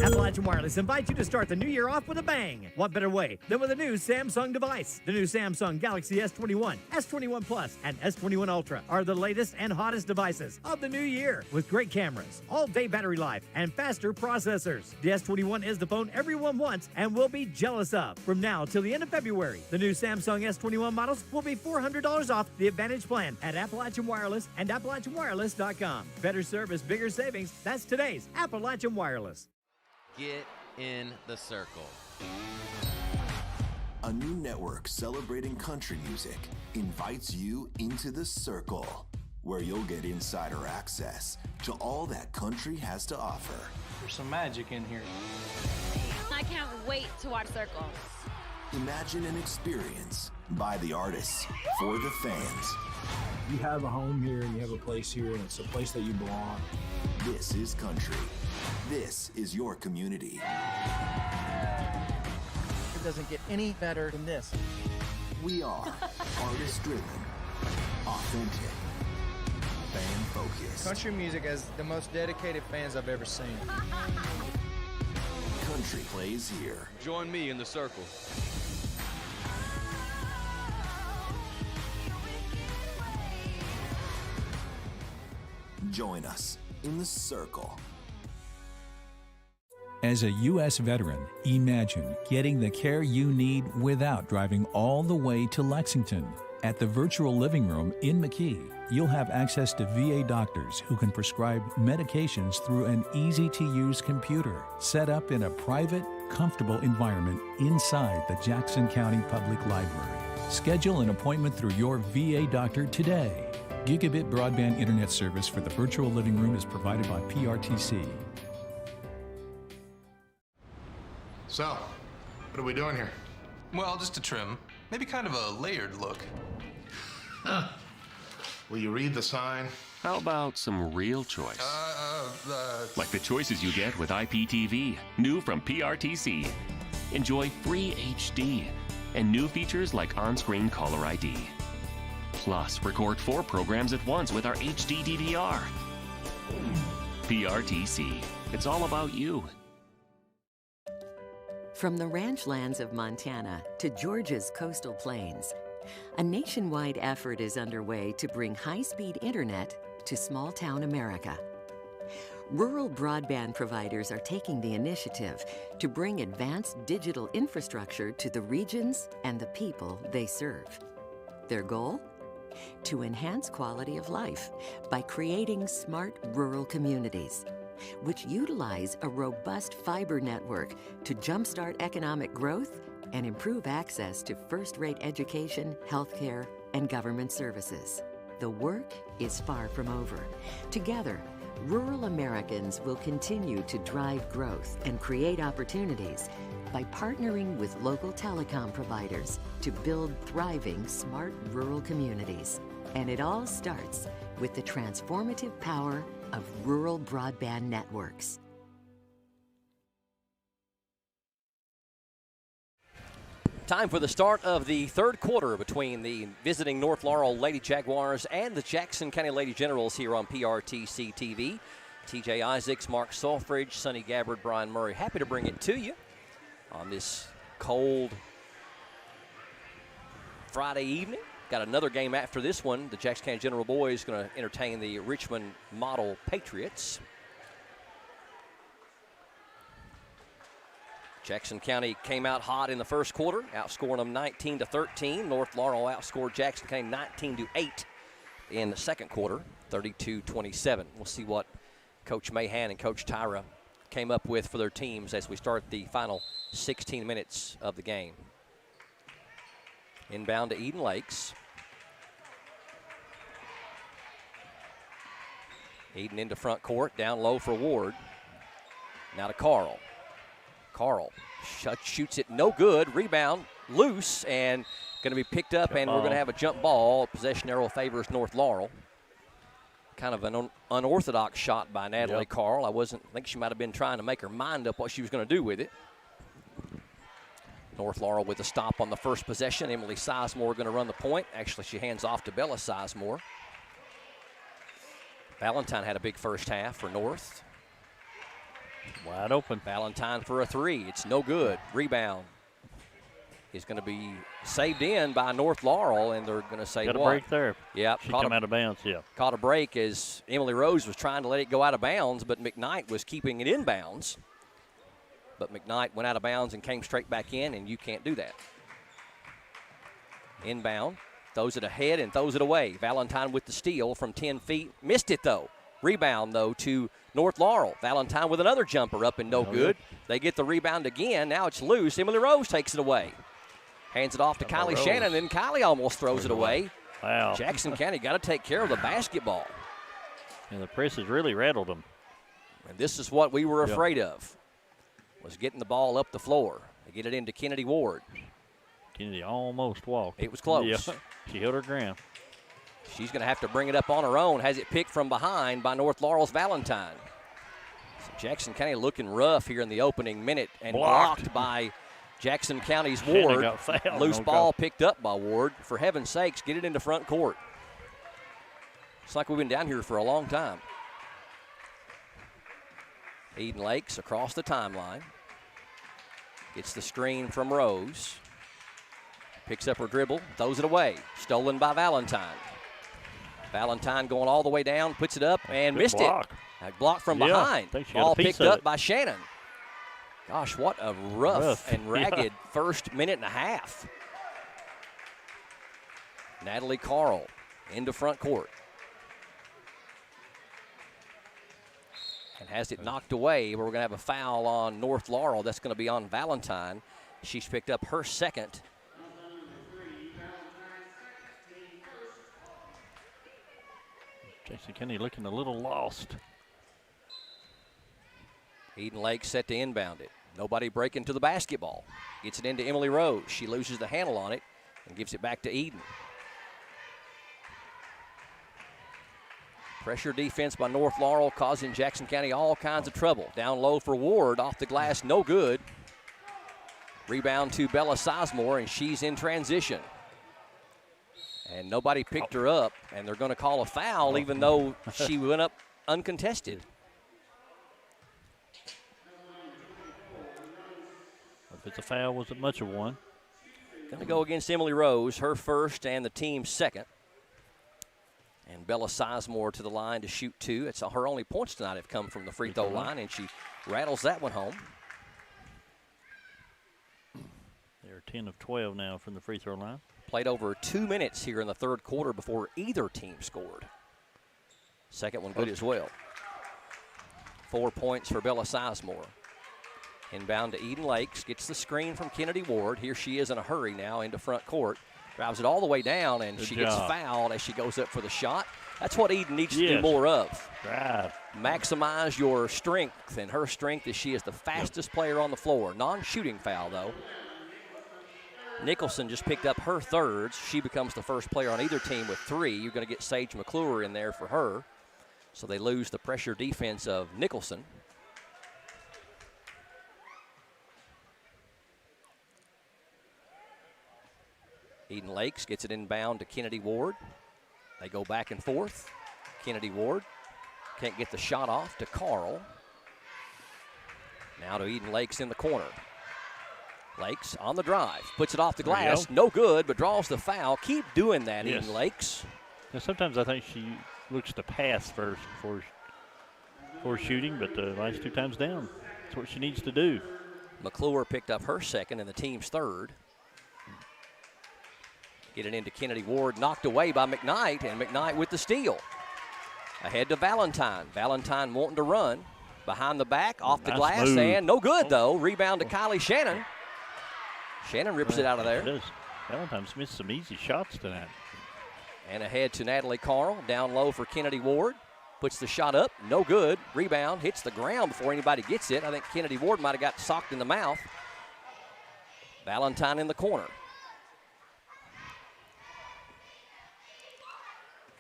Appalachian Wireless invites you to start the new year off with a bang. What better way than with a new Samsung device? The new Samsung Galaxy S21, S21 Plus, and S21 Ultra are the latest and hottest devices of the new year with great cameras, all-day battery life, and faster processors. The S21 is the phone everyone wants and will be jealous of. From now till the end of February, the new Samsung S21 models will be $400 off the Advantage plan at Appalachian Wireless and AppalachianWireless.com. Better service, bigger savings. That's today's Appalachian Wireless. Get in the circle. A new network celebrating country music invites you into the circle, where you'll get insider access to all that country has to offer. There's some magic in here. I can't wait to watch Circle. Imagine an experience by the artists for the fans. You have a home here and you have a place here, and it's a place that you belong. This is country. This is your community. It doesn't get any better than this. We are artist-driven, authentic, fan-focused. Country music has the most dedicated fans I've ever seen. Country plays here. Join me in the circle. Join us in the circle. As a U.S. veteran, imagine getting the care you need without driving all the way to Lexington. At the Virtual Living Room in McKee, you'll have access to VA doctors who can prescribe medications through an easy-to-use computer set up in a private, comfortable environment inside the Jackson County Public Library. Schedule an appointment through your VA doctor today. Gigabit broadband internet service for the Virtual Living Room is provided by PRTC. So, what are we doing here? Well, just a trim. Maybe kind of a layered look. Will you read the sign? How about some real choice? Like the choices you get with IPTV, new from PRTC. Enjoy free HD and new features like on-screen caller ID. Plus, record 4 programs at once with our HD DVR. PRTC. It's all about you. From the ranchlands of Montana to Georgia's coastal plains, a nationwide effort is underway to bring high-speed internet to small-town America. Rural broadband providers are taking the initiative to bring advanced digital infrastructure to the regions and the people they serve. Their goal? To enhance quality of life by creating smart rural communities, which utilize a robust fiber network to jumpstart economic growth and improve access to first-rate education, healthcare, and government services. The work is far from over. Together, rural Americans will continue to drive growth and create opportunities by partnering with local telecom providers to build thriving, smart rural communities. And it all starts with the transformative power of rural broadband networks. Time for the start of the third quarter between the visiting North Laurel Lady Jaguars and the Jackson County Lady Generals here on PRTC TV. TJ Isaacs, Mark Sulfridge, Sonny Gabbard, Brian Murray. Happy to bring it to you on this cold Friday evening. Got another game after this one. The Jackson County General boys going to entertain the Richmond Model Patriots. Jackson County came out hot in the first quarter, outscoring them 19-13. North Laurel outscored Jackson County 19-8 in the second quarter, 32-27. We'll see what Coach Mahan and Coach Tyra came up with for their teams as we start the final 16 minutes of the game. Inbound to Eden Lakes. Eden into front court, down low for Ward. Now to Carl. Carl shoots it no good. Rebound loose and going to be picked up, and we're going to have a jump ball. Possession arrow favors North Laurel. Kind of an unorthodox shot by Natalie Carl. I think she might have been trying to make her mind up what she was going to do with it. North Laurel with a stop on the first possession. Emily Sizemore going to run the point. Actually, she hands off to Bella Sizemore. Valentine had a big first half for North. Wide open. Valentine for a three. It's no good. Rebound is going to be saved in by North Laurel, and they're going to say Got what? a break there. Yeah. She come out of bounds, yeah. Caught a break as Emily Rose was trying to let it go out of bounds, but McKnight was keeping it in bounds. But McKnight went out of bounds and came straight back in, and you can't do that. Inbound, throws it ahead and throws it away. Valentine with the steal from 10 feet. Missed it, though. Rebound, though, to North Laurel. Valentine with another jumper up and no good. They get the rebound again. Now it's loose. Emily Rose takes it away. Hands it off to Kylie Shannon, and Kylie almost throws it away. Wow. Jackson County got to take care of the basketball. And the press has really rattled them. And this is what we were afraid of, was getting the ball up the floor. They get it into Kennedy Ward. Kennedy almost walked. It was close. Yeah. She held her ground. She's going to have to bring it up on her own. Has it picked from behind by North Laurel's Valentine. So Jackson County looking rough here in the opening minute and blocked by Jackson County's Ward. Got fouled. Loose ball picked up by Ward. For heaven's sakes, get it into front court. It's like we've been down here for a long time. Eden Lakes across the timeline. Gets the screen from Rose. Picks up her dribble, throws it away. Stolen by Valentine. Valentine going all the way down, puts it up, and missed it. A block from behind. Ball picked up by Shannon. Gosh, what a rough and ragged first minute and a half. Natalie Carl into front court. And has it knocked away. We're going to have a foul on North Laurel. That's going to be on Valentine. She's picked up her second. Jackson County looking a little lost. Eden Lake set to inbound it. Nobody breaking to the basketball. Gets it into Emily Rose. She loses the handle on it and gives it back to Eden. Pressure defense by North Laurel causing Jackson County all kinds of trouble. Down low for Ward, off the glass, no good. Rebound to Bella Sizemore, and she's in transition. And nobody picked her up, and they're going to call a foul even though she went up uncontested. If it's a foul, wasn't much of one. Going to go against Emily Rose, her first and the team's second. And Bella Sizemore to the line to shoot two. It's her only points tonight have come from the free throw line, and she rattles that one home. They're 10 of 12 now from the free throw line. Played over 2 minutes here in the third quarter before either team scored. Second one good as well. 4 points for Bella Sizemore. Inbound to Eden Lakes, gets the screen from Kennedy Ward. Here she is in a hurry now into front court. Drives it all the way down, and she gets fouled as she goes up for the shot. That's what Eden needs to do more of. Maximize your strength, and her strength is she is the fastest player on the floor. Non-shooting foul, though. Nicholson just picked up her thirds. She becomes the first player on either team with 3. You're going to get Sage McClure in there for her. So they lose the pressure defense of Nicholson. Eden Lakes gets it inbound to Kennedy Ward. They go back and forth. Kennedy Ward can't get the shot off to Carl. Now to Eden Lakes in the corner. Lakes on the drive, puts it off the glass, no good, but draws the foul. Keep doing that, Eden Lakes. Now, sometimes I think she looks to pass first before shooting, but the last 2 times down, that's what she needs to do. McClure picked up her second and the team's third. Get it into Kennedy Ward, knocked away by McKnight, and McKnight with the steal. Ahead to Valentine. Valentine wanting to run. Behind the back, off the glass, and no good, though. Rebound to Kylie Shannon. Shannon rips it out of there. Valentine's missed some easy shots tonight. And ahead to Natalie Carl, down low for Kennedy Ward. Puts the shot up, no good. Rebound, hits the ground before anybody gets it. I think Kennedy Ward might have got socked in the mouth. Valentine in the corner.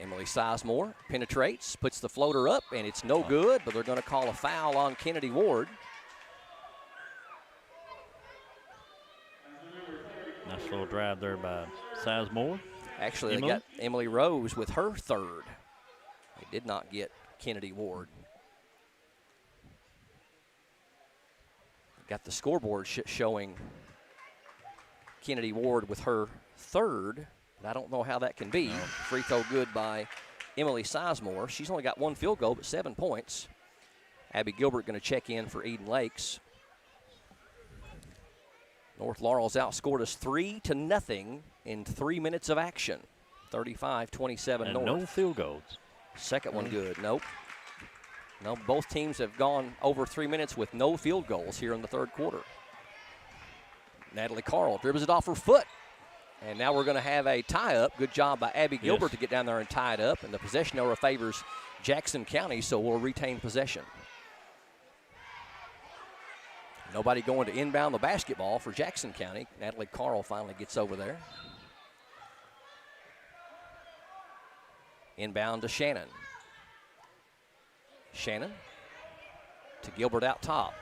Emily Sizemore penetrates, puts the floater up, and it's no good, but they're going to call a foul on Kennedy Ward. Nice little drive there by Sizemore. Actually, they got Emily Rose with her third. They did not get Kennedy Ward. Got the scoreboard showing Kennedy Ward with her third, but I don't know how that can be. No. Free throw good by Emily Sizemore. She's only got 1 field goal, but 7 points. Abby Gilbert going to check in for Eden Lakes. North Laurel's outscored us 3-0 in 3 minutes of action. 35-27 North. No field goals. Second one good. Nope. No, both teams have gone over 3 minutes with no field goals here in the third quarter. Natalie Carl dribbles it off her foot. And now we're going to have a tie-up. Good job by Abby Gilbert to get down there and tie it up. And the possession arrow favors Jackson County, so we'll retain possession. Nobody going to inbound the basketball for Jackson County. Natalie Carl finally gets over there. Inbound to Shannon. Shannon to Gilbert out top.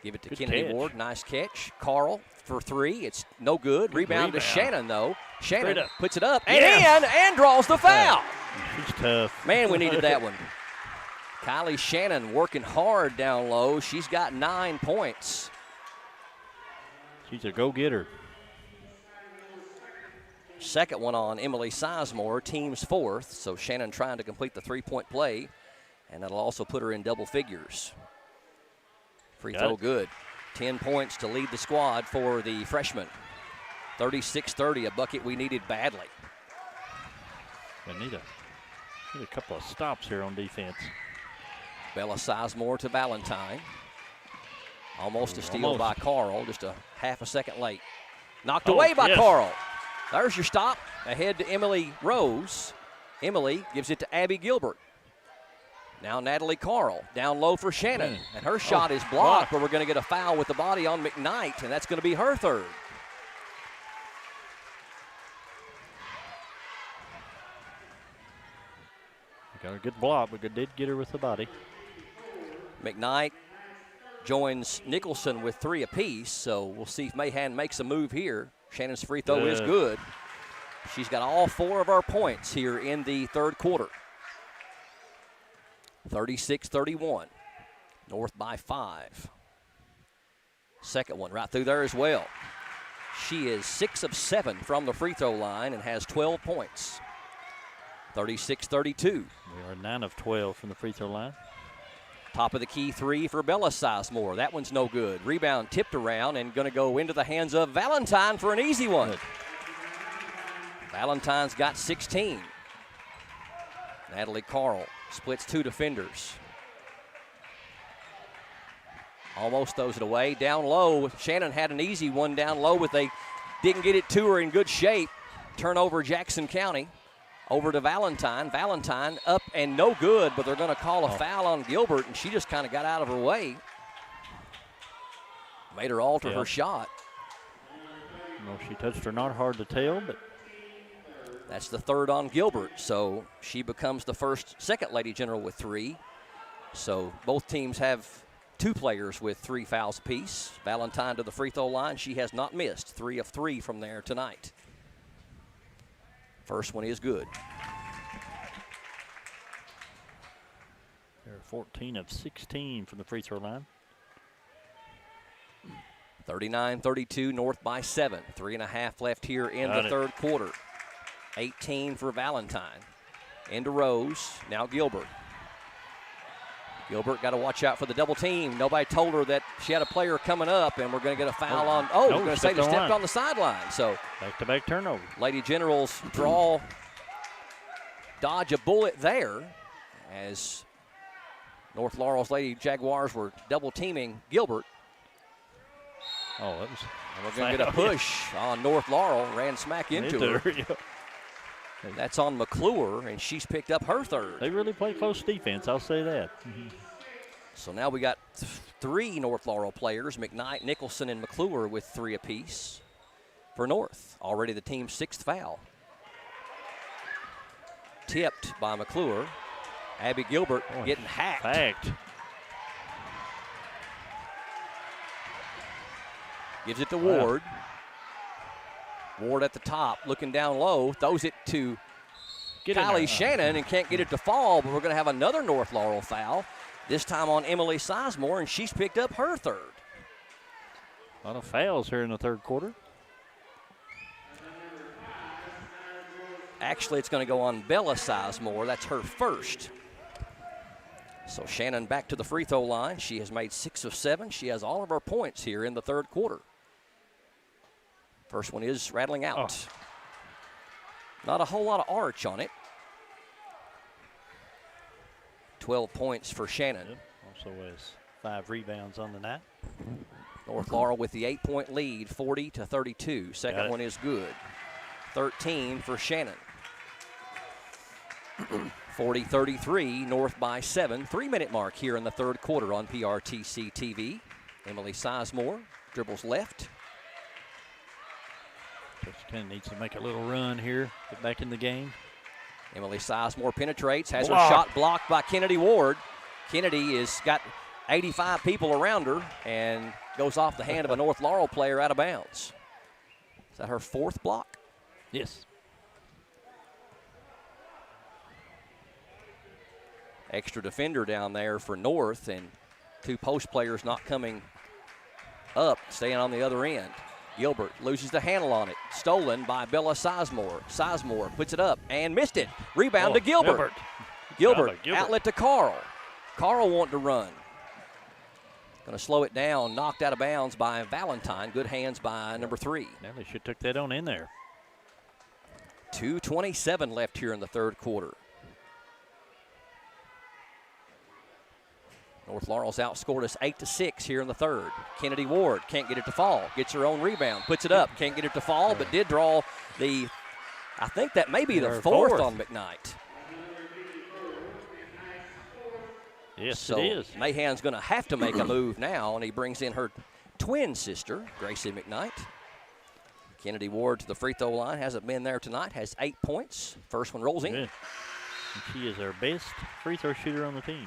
Give it to Good Kennedy catch. Ward. Nice catch. Carl for 3. It's no good. Rebound to Shannon, though. Shannon puts it up and in and draws the foul. She's tough. Man, we needed that one. Kylie Shannon working hard down low. She's got 9 points. She's a go-getter. Second one on Emily Sizemore, team's 4th. So Shannon trying to complete the 3-point play, and that'll also put her in double figures. Free throw good. 10 points to lead the squad for the freshman. 36-30, a bucket we needed badly. We need a couple of stops here on defense. Bella Sizemore to Valentine. Almost a steal by Carl, just a half a second late. Knocked away by Carl. There's your stop. Ahead to Emily Rose. Emily gives it to Abby Gilbert. Now Natalie Carl down low for Shannon. And her shot is blocked, but we're going to get a foul with the body on McKnight, and that's going to be her third. Got a good block, but did get her with the body. McKnight joins Nicholson with 3 apiece, so we'll see if Mahan makes a move here. Shannon's free throw is good. She's got all 4 of our points here in the third quarter. 36-31. North by 5. Second one right through there as well. She is 6 of 7 from the free throw line and has 12 points. 36-32. We are 9 of 12 from the free throw line. Top of the key 3 for Bella Sizemore. That one's no good. Rebound tipped around and going to go into the hands of Valentine for an easy one. Good. Valentine's got 16. Natalie Carl splits 2 defenders. Almost throws it away. Down low, Shannon had an easy one down low, but they didn't get it to her in good shape. Turnover Jackson County. Over to Valentine. Valentine up and no good, but they're going to call a foul on Gilbert, and she just kind of got out of her way. Made her alter her shot. Well, she touched her not hard to tell, but that's the third on Gilbert, so she becomes the first second Lady General with 3. So both teams have 2 players with 3 fouls apiece. Valentine to the free throw line. She has not missed. 3 of 3 from there tonight. First one is good. They're 14 of 16 from the free throw line. 39-32, North by 7. 3.5 left here in the third quarter. 18 for Valentine. Into Rose, now Gilbert. Gilbert got to watch out for the double team. Nobody told her that she had a player coming up, and we're going to get a foul on. Oh, we're going to say they stepped on the sideline. So back-to-back turnover. Lady Generals dodge a bullet there as North Laurel's Lady Jaguars were double teaming Gilbert. Oh, that was. And we're going to get a push on North Laurel. Ran smack into her. That's on McClure, and she's picked up her third. They really play close defense, I'll say that. So now we got 3 North Laurel players, McKnight, Nicholson, and McClure with 3 apiece for North. Already the team's 6th foul. Tipped by McClure. Abby Gilbert getting hacked. Gives it to Ward. Ward at the top, looking down low, throws it to Kylie Shannon and can't get it to fall, but we're going to have another North Laurel foul. This time on Emily Sizemore, and she's picked up her third. A lot of fouls here in the third quarter. Actually, it's going to go on Bella Sizemore. That's her first. So Shannon back to the free throw line. She has made 6 of 7. She has all of her points here in the third quarter. First one is rattling out. Oh. Not a whole lot of arch on it. 12 points for Shannon. Also has 5 rebounds on the night. North Laurel with the 8-point lead, 40-32. Second one is good. 13 for Shannon. 40-33, North by 7. 3-minute mark here in the third quarter on PRTC TV. Emily Sizemore dribbles left. Just kind of needs to make a little run here, get back in the game. Emily Sizemore penetrates, has her shot blocked by Kennedy Ward. Kennedy has got 85 people around her and goes off the hand of a North Laurel player out of bounds. Is that her fourth block? Yes. Extra defender down there for North, and 2 post players not coming up, staying on the other end. Gilbert loses the handle on it. Stolen by Bella Sizemore. Sizemore puts it up and missed it. Rebound to Gilbert. Gilbert, outlet to Carl. Carl wanting to run. Going to slow it down. Knocked out of bounds by Valentine. Good hands by number 3. They should have took that on in there. 2:27 left here in the third quarter. North Laurel's outscored us 8-6 here in the third. Kennedy Ward can't get it to fall. Gets her own rebound. Puts it up. Can't get it to fall, but did draw the, I think that may be the fourth on McKnight. Yes, so it is. Mahan's going to have to make a move now, and he brings in her twin sister, Gracie McKnight. Kennedy Ward to the free throw line. Hasn't been there tonight. Has 8 points. First one rolls in. And she is our best free throw shooter on the team.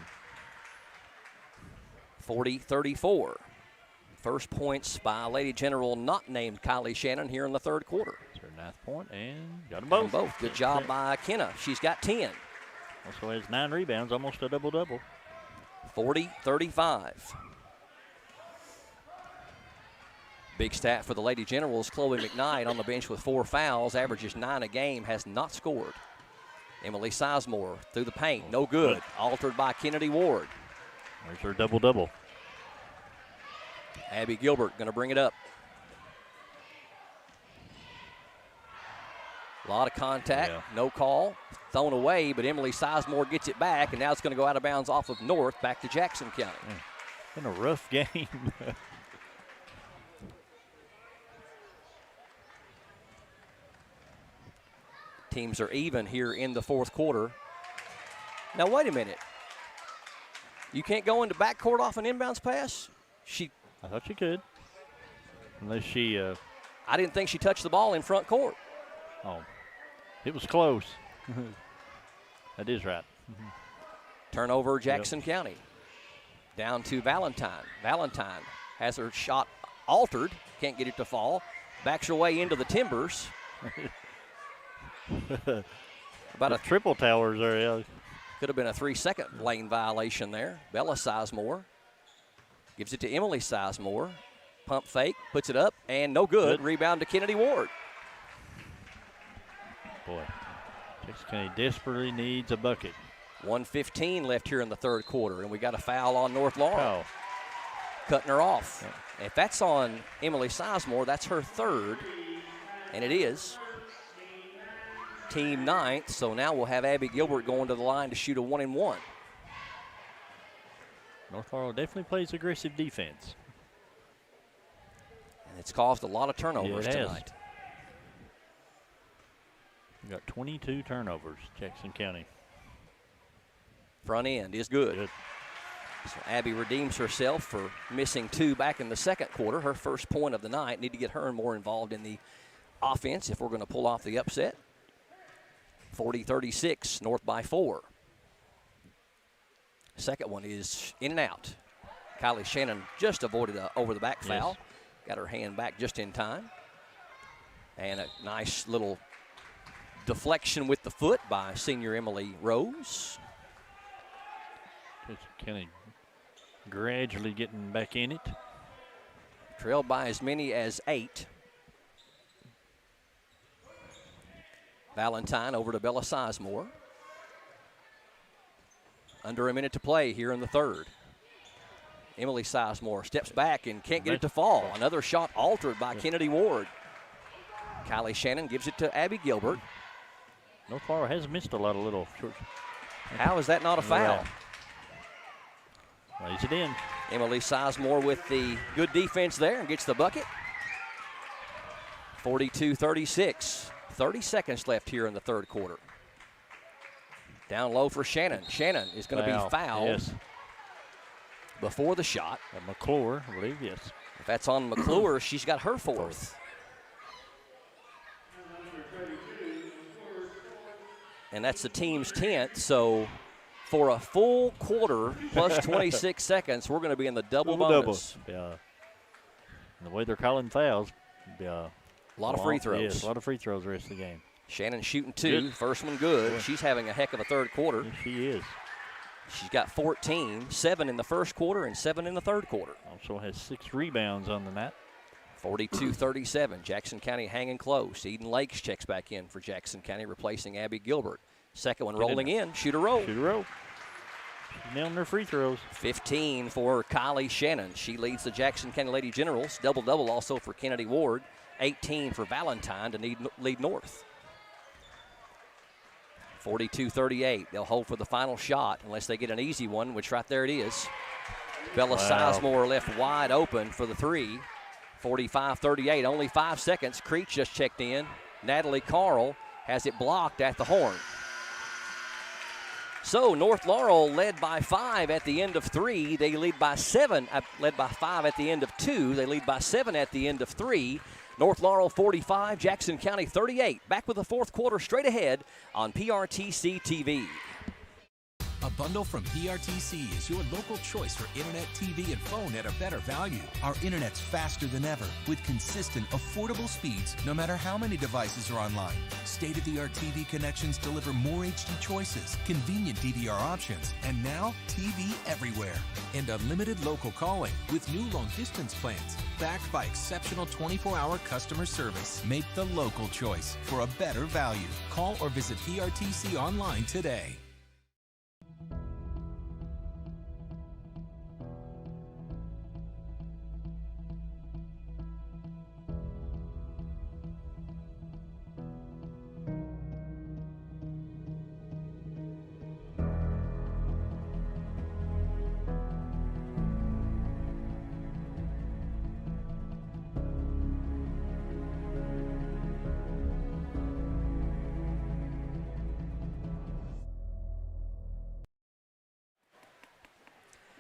40-34. First points by Lady General not named Kylie Shannon here in the third quarter. It's her 9th point, and got them both. Good job by Kenna. She's got 10. Also has 9 rebounds, almost a double-double. 40-35. Big stat for the Lady Generals. Chloe McKnight on the bench with 4 fouls, averages 9 a game, has not scored. Emily Sizemore through the paint, no good. Altered by Kennedy Ward. There's her double-double. Abby Gilbert going to bring it up. A lot of contact, no call, thrown away, but Emily Sizemore gets it back, and now it's going to go out of bounds off of North back to Jackson County. Been a rough game. Teams are even here in the fourth quarter. Now, wait a minute. You can't go into backcourt off an inbounds pass? I thought she could. Unless she... I didn't think she touched the ball in front court. Oh, it was close. That is right. Turnover, Jackson County. Down to Valentine. Valentine has her shot altered. Can't get it to fall. Backs her way into the Timbers. About a triple towers there, yeah. Could have been a 3-second lane violation there. Bella Sizemore gives it to Emily Sizemore. Pump fake, puts it up, and no good. Rebound to Kennedy Ward. Boy, Jackson County desperately needs a bucket. 1:15 left here in the third quarter, and we got a foul on North Laurel. Cutting her off. If that's on Emily Sizemore, that's her third, and it is. Team 9th, so now we'll have Abby Gilbert going to the line to shoot a 1-and-1. North Laurel definitely plays aggressive defense. And it's caused a lot of turnovers tonight. We got 22 turnovers, Jackson County. Front end is good. So Abby redeems herself for missing 2 back in the second quarter. Her first point of the night. Need to get her more involved in the offense if we're going to pull off the upset. 40-36, North by 4. Second one is in and out. Kylie Shannon just avoided a over-the-back foul. Got her hand back just in time. And a nice little deflection with the foot by senior Emily Rose. Kenny gradually getting back in it. Trailed by as many as 8. Valentine over to Bella Sizemore. Under a minute to play here in the third. Emily Sizemore steps back and can't get it to fall. Another shot altered by Kennedy Ward. Kylie Shannon gives it to Abby Gilbert. North Laurel has missed a lot of little short. How is that not a foul? Lays it in. Emily Sizemore with the good defense there and gets the bucket. 42-36. 30 seconds left here in the third quarter. Down low for Shannon. Shannon is going to be fouled before the shot. McClure, I believe, yes. If that's on McClure, she's got her fourth. And that's the team's 10th, so for a full quarter plus 26 seconds, we're going to be in the double bonus. Yeah. And the way they're calling fouls, a lot of free throws. Yes, a lot of free throws the rest of the game. Shannon shooting 2. Good. First one good. Yeah. She's having a heck of a third quarter. Yes, she is. She's got 14, 7 in the first quarter and 7 in the third quarter. Also has 6 rebounds on the night. 42-37. Jackson County hanging close. Eden Lakes checks back in for Jackson County, replacing Abby Gilbert. Second one rolling in. Shoot a roll. Shoot a roll. Nailing their free throws. 15 for Kylie Shannon. She leads the Jackson County Lady Generals. Double-double also for Kennedy Ward. 18 for Valentine to lead North. 42-38. They'll hold for the final shot unless they get an easy one, which right there it is. Bella Sizemore left wide open for the 3. 45-38. Only 5 seconds. Creech just checked in. Natalie Carl has it blocked at the horn. So North Laurel led by 5 at the end of 3. They lead by 7, led by 5 at the end of 2. They lead by 7 at the end of 3. North Laurel 45, Jackson County 38. Back with the fourth quarter straight ahead on PRTC TV. A bundle from PRTC is your local choice for internet, TV, and phone at a better value. Our internet's faster than ever with consistent, affordable speeds no matter how many devices are online. State-of-the-art TV connections deliver more HD choices, convenient DVR options, and now TV everywhere. And unlimited local calling with new long-distance plans backed by exceptional 24-hour customer service. Make the local choice for a better value. Call or visit PRTC online today.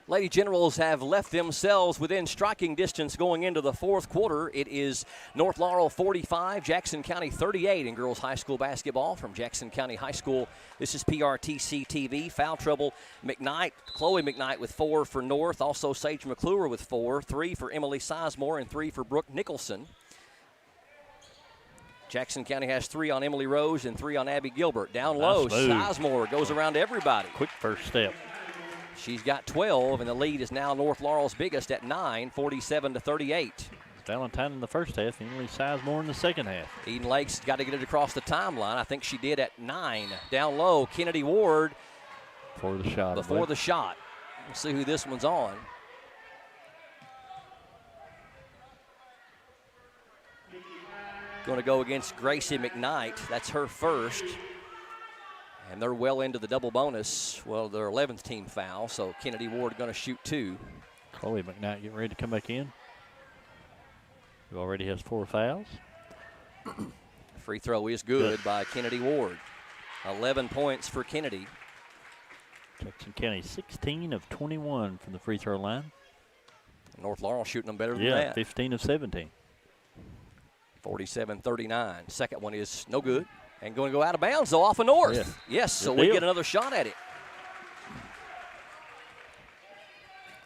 Lady Generals have left themselves within striking distance going into the fourth quarter. It is North Laurel 45, Jackson County 38 in girls high school basketball from Jackson County High School. This is PRTC TV. Foul trouble, McKnight, Chloe McKnight with 4 for North. Also Sage McClure with 4, 3 for Emily Sizemore, and 3 for Brooke Nicholson. Jackson County has 3 on Emily Rose and 3 on Abby Gilbert. Down low, Sizemore goes around everybody. Quick first step. She's got 12, and the lead is now North Laurel's biggest at 9, 47-38. Valentine in the first half, Emily Sizemore in the second half. Eden Lake's got to get it across the timeline. I think she did at 9. Down low, Kennedy Ward. Before the shot. Before the shot. We'll see who this one's on. Going to go against Gracie McKnight. That's her first. And they're well into the double bonus. Well, their 11th team foul, so Kennedy Ward going to shoot 2. Chloe McKnight getting ready to come back in. Who already has 4 fouls. Free throw is good by Kennedy Ward. 11 points for Kennedy. Jackson County 16 of 21 from the free throw line. North Laurel shooting them better than that. Yeah, 15 of 17. 47-39. Second one is no good. And going to go out of bounds, though, off of North. Yes, so we get another shot at it.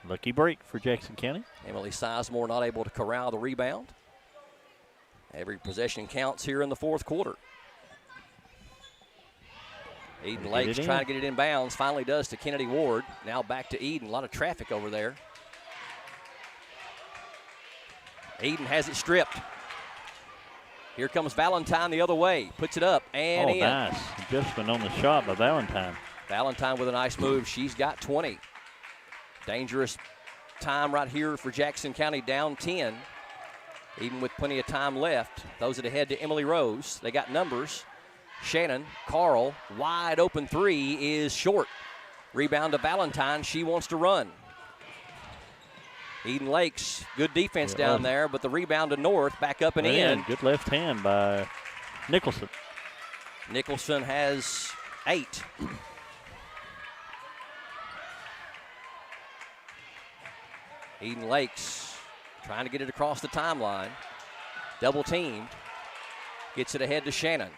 Lucky break for Jackson County. Emily Sizemore not able to corral the rebound. Every possession counts here in the fourth quarter. Eden Lakes trying to get it in bounds. Finally does to Kennedy Ward. Now back to Eden. A lot of traffic over there. Eden has it stripped. Here comes Valentine the other way. Puts it up and in. Nice adjustment on the shot by Valentine. Valentine with a nice move. She's got 20. Dangerous time right here for Jackson County, down 10. Even with plenty of time left. Those that head to Emily Rose. They got numbers. Shannon, Carl, wide open three is short. Rebound to Valentine. She wants to run. Eden Lakes, good defense down there, but the rebound to North, back up and in. Good left hand by Nicholson. Nicholson has 8. Eden Lakes trying to get it across the timeline. Double teamed. Gets it ahead to Shannon.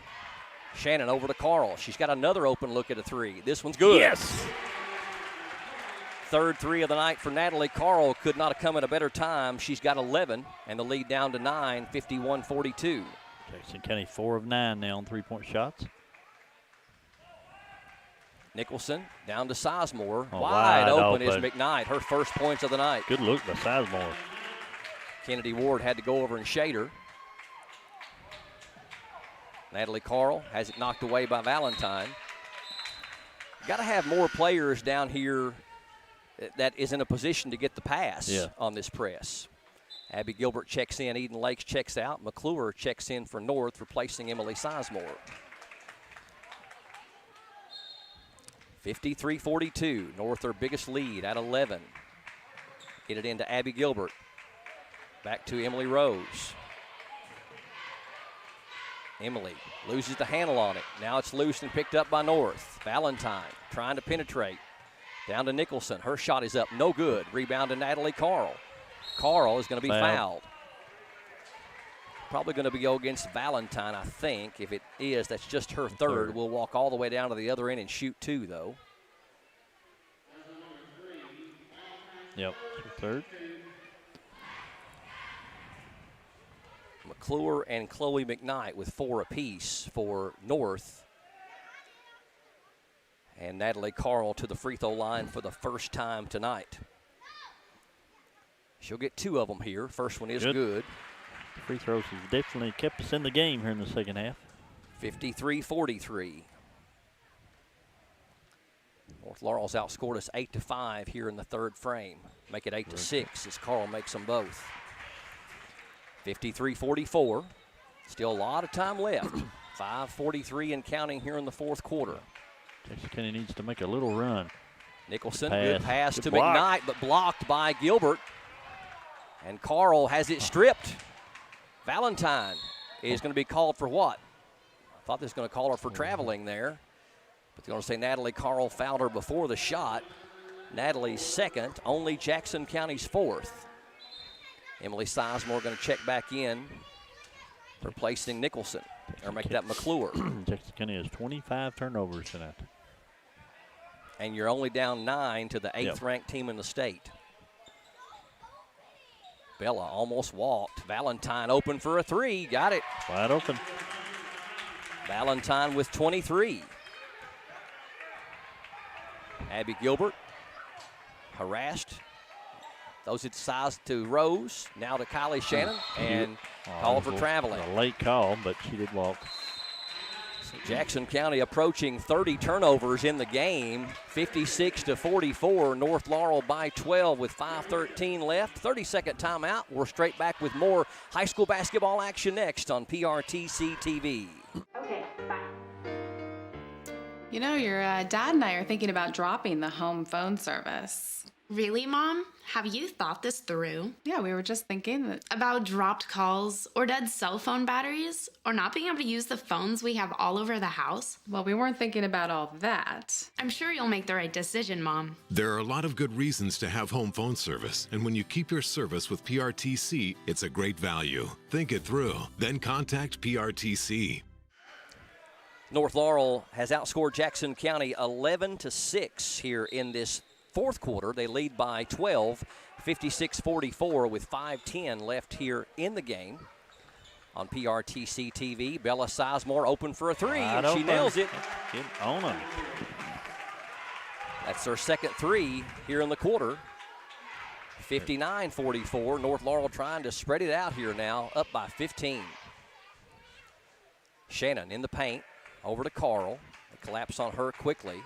Shannon over to Carl. She's got another open look at a three. This one's good. Yes. Third three of the night for Natalie Carl. Could not have come at a better time. She's got 11, and the lead down to 9, 51-42. Jackson County 4 of 9 now on three-point shots. Nicholson down to Sizemore. Wide open is McKnight. Her first points of the night. Good look by Sizemore. Kennedy Ward had to go over and shade her. Natalie Carl has it knocked away by Valentine. Got to have more players down here that is in a position to get the pass on this press. Abby Gilbert checks in. Eden Lakes checks out. McClure checks in for North, replacing Emily Sizemore. 53-42. North their biggest lead at 11. Get it into Abby Gilbert. Back to Emily Rose. Emily loses the handle on it. Now it's loose and picked up by North. Valentine trying to penetrate. Down to Nicholson. Her shot is up. No good. Rebound to Natalie Carl. Carl is going to be fouled. Probably going to go against Valentine, I think. If it is, that's just her third. We'll walk all the way down to the other end and shoot 2, though. Yep, third. McClure and Chloe McKnight with 4 apiece for North. And Natalie Carl to the free throw line for the first time tonight. She'll get 2 of them here. First one is good. Free throws has definitely kept us in the game here in the second half. 53-43. North Laurel's outscored us 8-5 here in the third frame. Make it 8-6 as Carl makes them both. 53-44. Still a lot of time left. 5:43 and counting here in the fourth quarter. Jackson County needs to make a little run. Nicholson, good pass to McKnight, but blocked by Gilbert. And Carl has it stripped. Valentine is going to be called for what? I thought they was going to call her for traveling there. But they're going to say Natalie Carl fouled her before the shot. Natalie's second, only Jackson County's fourth. Emily Sizemore going to check back in, replacing Nicholson. Or make that McClure. Jackson County has 25 turnovers tonight. And you're only down 9 to the 8th ranked team in the state. Bella almost walked. Valentine open for a 3. Got it. Wide open. Valentine with 23. Abby Gilbert harassed. Those at size to Rose. Now to Kylie Shannon. And called for traveling. A late call, but she did walk. So Jackson County approaching 30 turnovers in the game. 56-44. North Laurel by 12 with 5:13 left. 30-second timeout. We're straight back with more high school basketball action next on PRTC TV. Okay, bye. You know, your dad and I are thinking about dropping the home phone service. Really, Mom? Have you thought this through? Yeah, we were just thinking that. About dropped calls, or dead cell phone batteries, or not being able to use the phones we have all over the house? Well, we weren't thinking about all that. I'm sure you'll make the right decision, Mom. There are a lot of good reasons to have home phone service, and when you keep your service with PRTC, it's a great value. Think it through, then contact PRTC. North Laurel has outscored Jackson County 11-6 here in this fourth quarter. They lead by 12, 56-44 with 5:10 left here in the game. On PRTC TV, Bella Sizemore open for a 3, and she nails it. Get on them. That's their second 3 here in the quarter. 59-44. North Laurel trying to spread it out here now, up by 15. Shannon in the paint, over to Carl. They collapse on her quickly.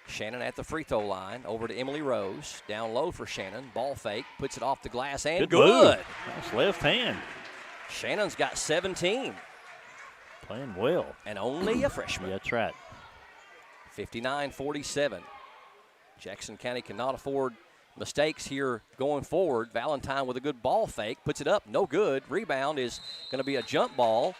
Shannon at the free throw line, over to Emily Rose. Down low for Shannon. Ball fake, puts it off the glass, and good. Nice left hand. Shannon's got 17. Playing well. And only a freshman. Yeah, that's right. 59-47. Jackson County cannot afford mistakes here going forward. Valentine with a good ball fake, puts it up, no good. Rebound is going to be a jump ball.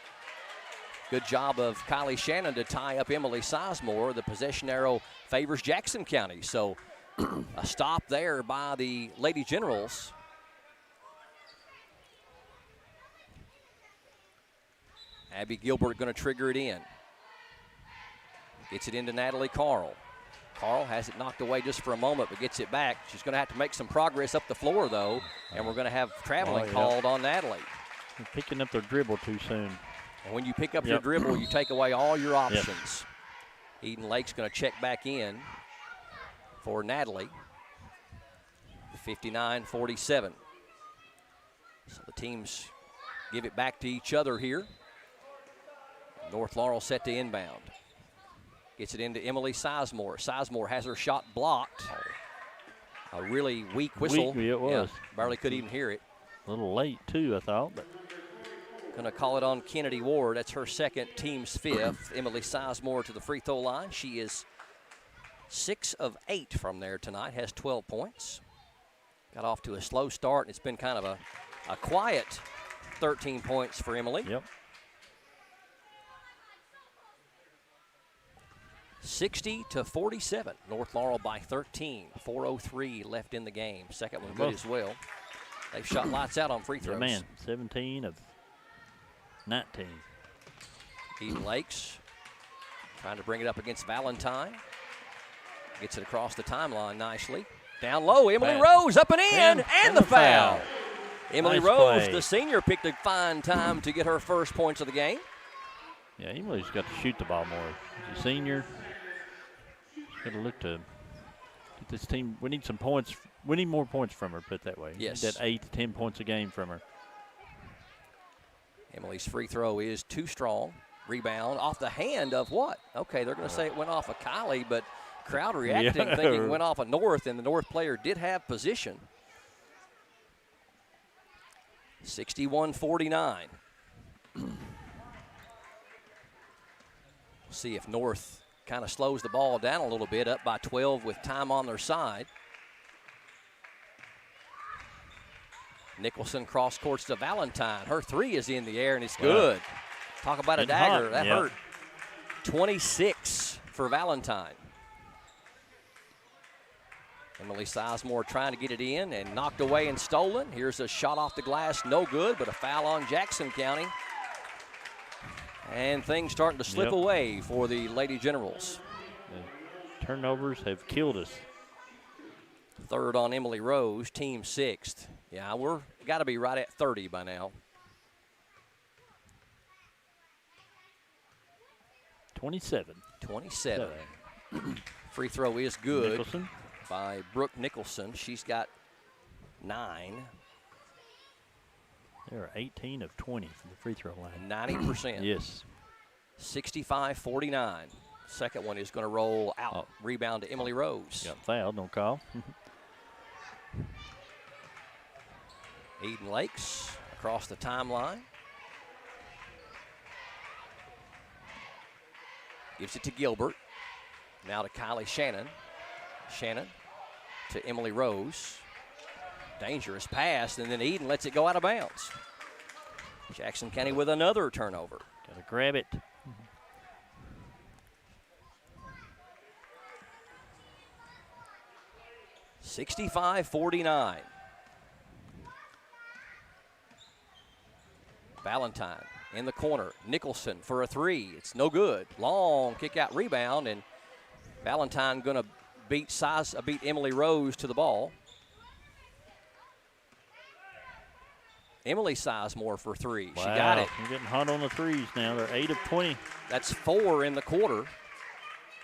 Good job of Kylie Shannon to tie up Emily Sizemore. The possession arrow favors Jackson County. So a stop there by the Lady Generals. Abby Gilbert going to trigger it in. Gets it into Natalie Carl. Carl has it knocked away just for a moment, but gets it back. She's going to have to make some progress up the floor, though, and we're going to have traveling called on Natalie. They're picking up their dribble too soon. And when you pick up your dribble, you take away all your options. Eden Lake's going to check back in for Natalie. 59-47. So the teams give it back to each other here. North Laurel set to inbound. Gets it into Emily Sizemore. Sizemore has her shot blocked. A really weak whistle. It was. Yeah, barely could even hear it. A little late, too, I thought. But going to call it on Kennedy Ward. That's her second, team's fifth. Emily Sizemore to the free throw line. She is 6 of 8 from there tonight, has 12 points. Got off to a slow start, and it's been kind of a quiet 13 points for Emily. Yep. 60-47. North Laurel by 13. 4:03 left in the game. Second one good as well. They've shot lights out on free throws. Yeah, man, 17 of 19. Eden Lakes trying to bring it up against Valentine. Gets it across the timeline nicely. Down low, Emily Rose up and in, and the foul. Emily Rose, the senior, picked a fine time to get her first points of the game. Yeah, Emily's got to shoot the ball more. She's a senior. Got to look to get this team. We need some points. We need more points from her, put it that way. Yes. That 8 to 10 points a game from her. Emily's free throw is too strong. Rebound off the hand of what? Okay, they're going to say it went off of Kylie, but crowd reacting, thinking it went off of North, and the North player did have position. 61-49. See if North kind of slows the ball down a little bit, up by 12 with time on their side. Nicholson cross courts to Valentine. Her three is in the air, and it's good. Talk about a dagger. That hurt. 26 for Valentine. Emily Sizemore trying to get it in and knocked away and stolen. Here's a shot off the glass, no good, but a foul on Jackson County. And things starting to slip away for the Lady Generals. The turnovers have killed us. Third on Emily Rose, team sixth. Yeah, we're got to be right at 30 by now. 27. Free throw is good Nicholson. By Brooke Nicholson. She's got 9. They're 18 of 20 from the free throw line. 90%. Yes. 65-49. Second one is going to roll out. Rebound to Emily Rose. Got fouled, no call. Eden Lakes across the timeline. Gives it to Gilbert. Now to Kylie Shannon. Shannon to Emily Rose. Dangerous pass, and then Eden lets it go out of bounds. Jackson County with another turnover. Got to grab it. 65-49. Valentine in the corner. Nicholson for a three. It's no good. Long kick-out rebound, and Valentine going to beat Emily Rose to the ball. Emily Sizemore for three. Wow. She got it. They're getting hot on the threes now. They're 8 of 20. That's 4 in the quarter.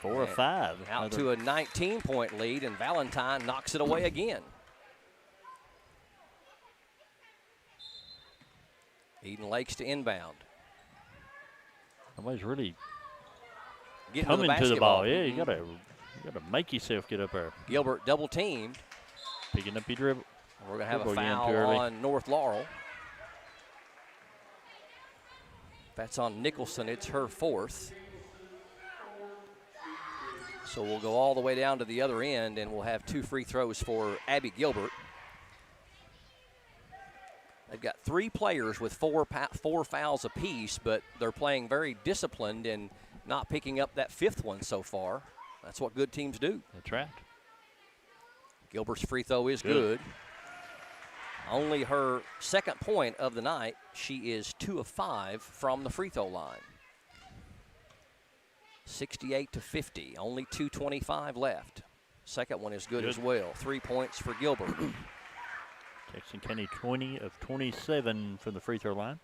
4 of 5. Out to a 19-point lead, and Valentine knocks it away again. Eden Lakes to inbound. Nobody's really Getting coming to the ball. basketball. Yeah, you gotta make yourself get up there. Gilbert double teamed. Picking up your dribble. We're gonna have a Dribble again foul too early. on North Laurel. That's on Nicholson. It's her 4th. So we'll go all the way down to the other end, and we'll have 2 free throws for Abby Gilbert. They've got 3 players with 4 fouls apiece, but they're playing very disciplined and not picking up that 5th one so far. That's what good teams do. That's right. Gilbert's free throw is good. Only her 2nd point of the night. She is 2 of 5 from the free throw line. 68-50, only 2:25 left. 2nd one is good as well. 3 points for Gilbert. Jackson County 20 of 27 from the free throw line.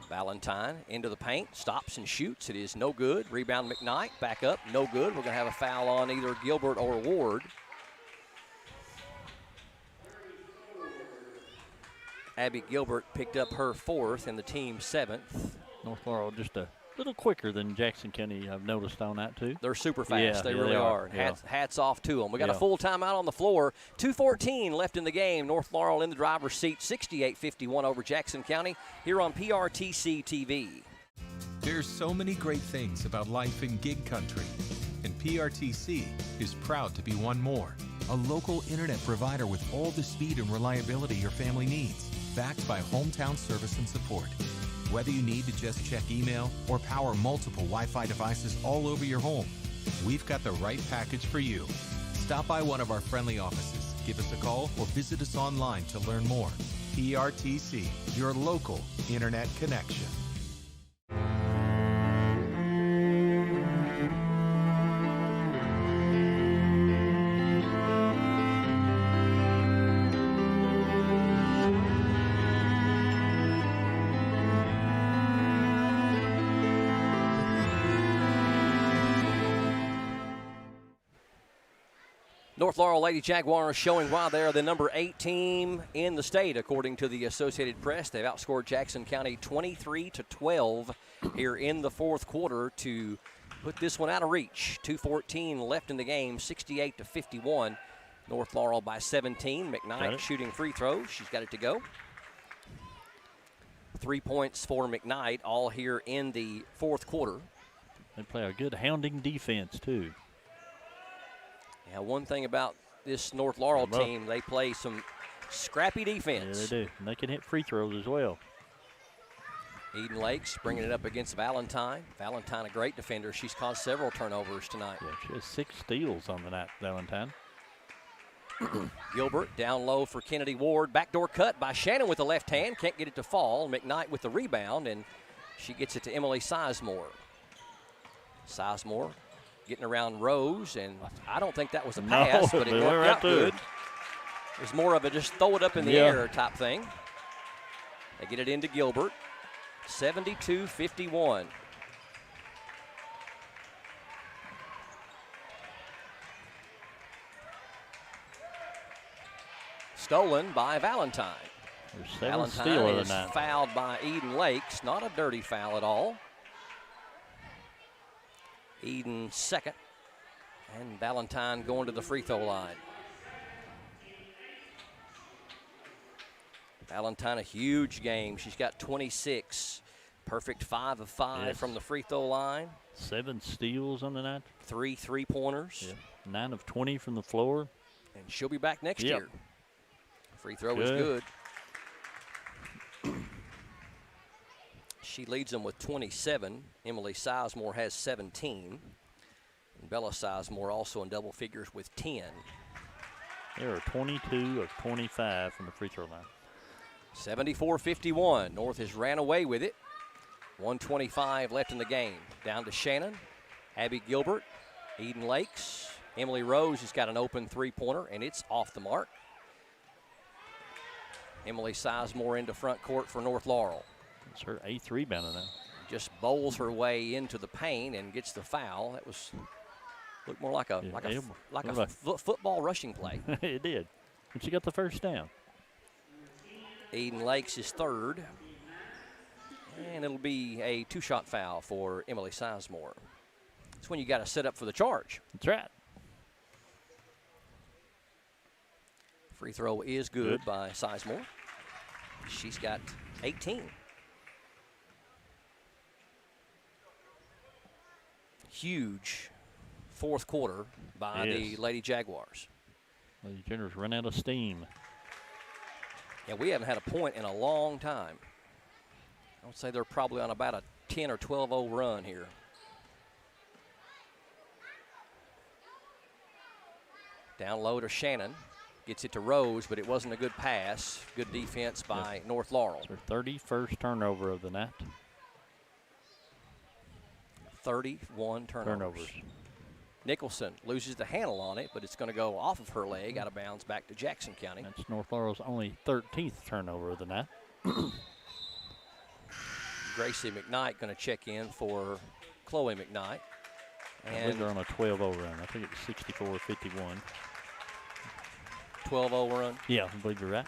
Valentine into the paint, stops and shoots. It is no good. Rebound McKnight, back up, no good. We're going to have a foul on either Gilbert or Ward. Abby Gilbert picked up her 4th and the team's 7th. North Laurel just a little quicker than Jackson County, I've noticed on that too. They're super fast. Yeah, they yeah, really they are. Yeah. Hats off to them. We got a Yeah. full timeout on the floor. 2:14 left in the game. North Laurel in the driver's seat, 68-51 over Jackson County here on PRTC TV. There's so many great things about life in gig country, and PRTC is proud to be one more. A local internet provider with all the speed and reliability your family needs, backed by hometown service and support. Whether you need to just check email or power multiple Wi-Fi devices all over your home, we've got the right package for you. Stop by one of our friendly offices, give us a call, or visit us online to learn more. PRTC, your local internet connection. North Laurel Lady Jaguars showing why they're the number 8 team in the state, according to the Associated Press. They've outscored Jackson County 23-12 here in the 4th quarter to put this one out of reach. 2:14 left in the game, 68-51. North Laurel by 17. McKnight shooting free throws. She's got it to go. 3 points for McKnight, all here in the 4th quarter. They play a good hounding defense too. Yeah, one thing about this North Laurel team, they play some scrappy defense. Yeah, they do. And they can hit free throws as well. Eden Lakes bringing it up against Valentine. Valentine, a great defender. She's caused several turnovers tonight. Yeah, she has 6 steals on the night, Valentine. Gilbert down low for Kennedy Ward. Backdoor cut by Shannon with the left hand. Can't get it to fall. McKnight with the rebound, and she gets it to Emily Sizemore. Sizemore getting around Rose, and I don't think that was a pass, but it worked out good. It was more of a just throw it up in the air type thing. They get it into Gilbert. 72-51. Stolen by Valentine. Valentine is fouled by Eden Lakes. Not a dirty foul at all. Eden 2nd, and Valentine going to the free throw line. Valentine, a huge game. She's got 26. Perfect 5 of 5 from the free throw line. 7 steals on the night. 3 3-pointers. Yeah. 9 of 20 from the floor. And she'll be back next year. Free throw is good. She leads them with 27. Emily Sizemore has 17. And Bella Sizemore also in double figures with 10. They are 22 of 25 from the free throw line. 74-51. North has ran away with it. 1:25 left in the game. Down to Shannon. Abby Gilbert. Eden Lakes. Emily Rose has got an open 3-pointer, and it's off the mark. Emily Sizemore into front court for North Laurel. It's her 8th rebound now. Just bowls her way into the paint and gets the foul. That was Looked more like a football rushing play. It did. And she got the first down. Eden Lakes is third. And it'll be a 2-shot foul for Emily Sizemore. That's when you got to set up for the charge. That's right. Free throw is good by Sizemore. She's got 18. Huge fourth quarter by the Lady Jaguars. Lady Generals run out of steam. Yeah, we haven't had a point in a long time. I would say they're probably on about a 10 or 12-0 run here. Down low to Shannon. Gets it to Rose, but it wasn't a good pass. Good defense by North Laurel. It's her 31st turnover of the night. 31 turnovers. Nicholson loses the handle on it, but it's going to go off of her leg, out of bounds, back to Jackson County. That's North Laurel's only 13th turnover of the night. Gracie McKnight going to check in for Chloe McKnight. I believe they're on a 12-0 run. I think it's 64-51. 12-0 run? Yeah, I believe you're right.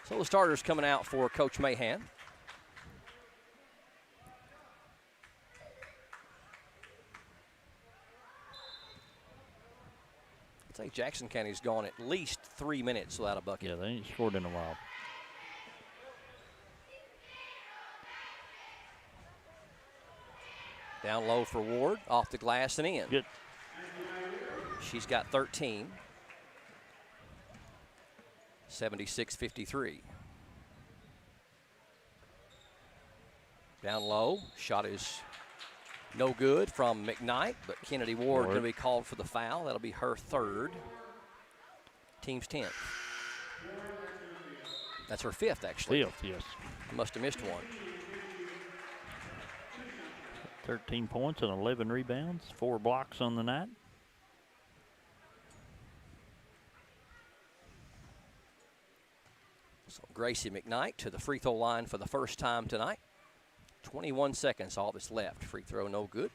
So the starters coming out for Coach Mahan. I'd say Jackson County's gone at least 3 minutes without a bucket. Yeah, they ain't scored in a while. Down low for Ward, off the glass and in. Good. She's got 13. 76-53. Down low, shot is no good from McKnight, but Kennedy Ward going to be called for the foul. That'll be her third. Team's 10th. That's her fifth, actually. Fifth, yes. I must have missed one. 13 points and 11 rebounds, 4 blocks on the night. So Gracie McKnight to the free throw line for the first time tonight. 21 seconds, all that's left. Free throw no good.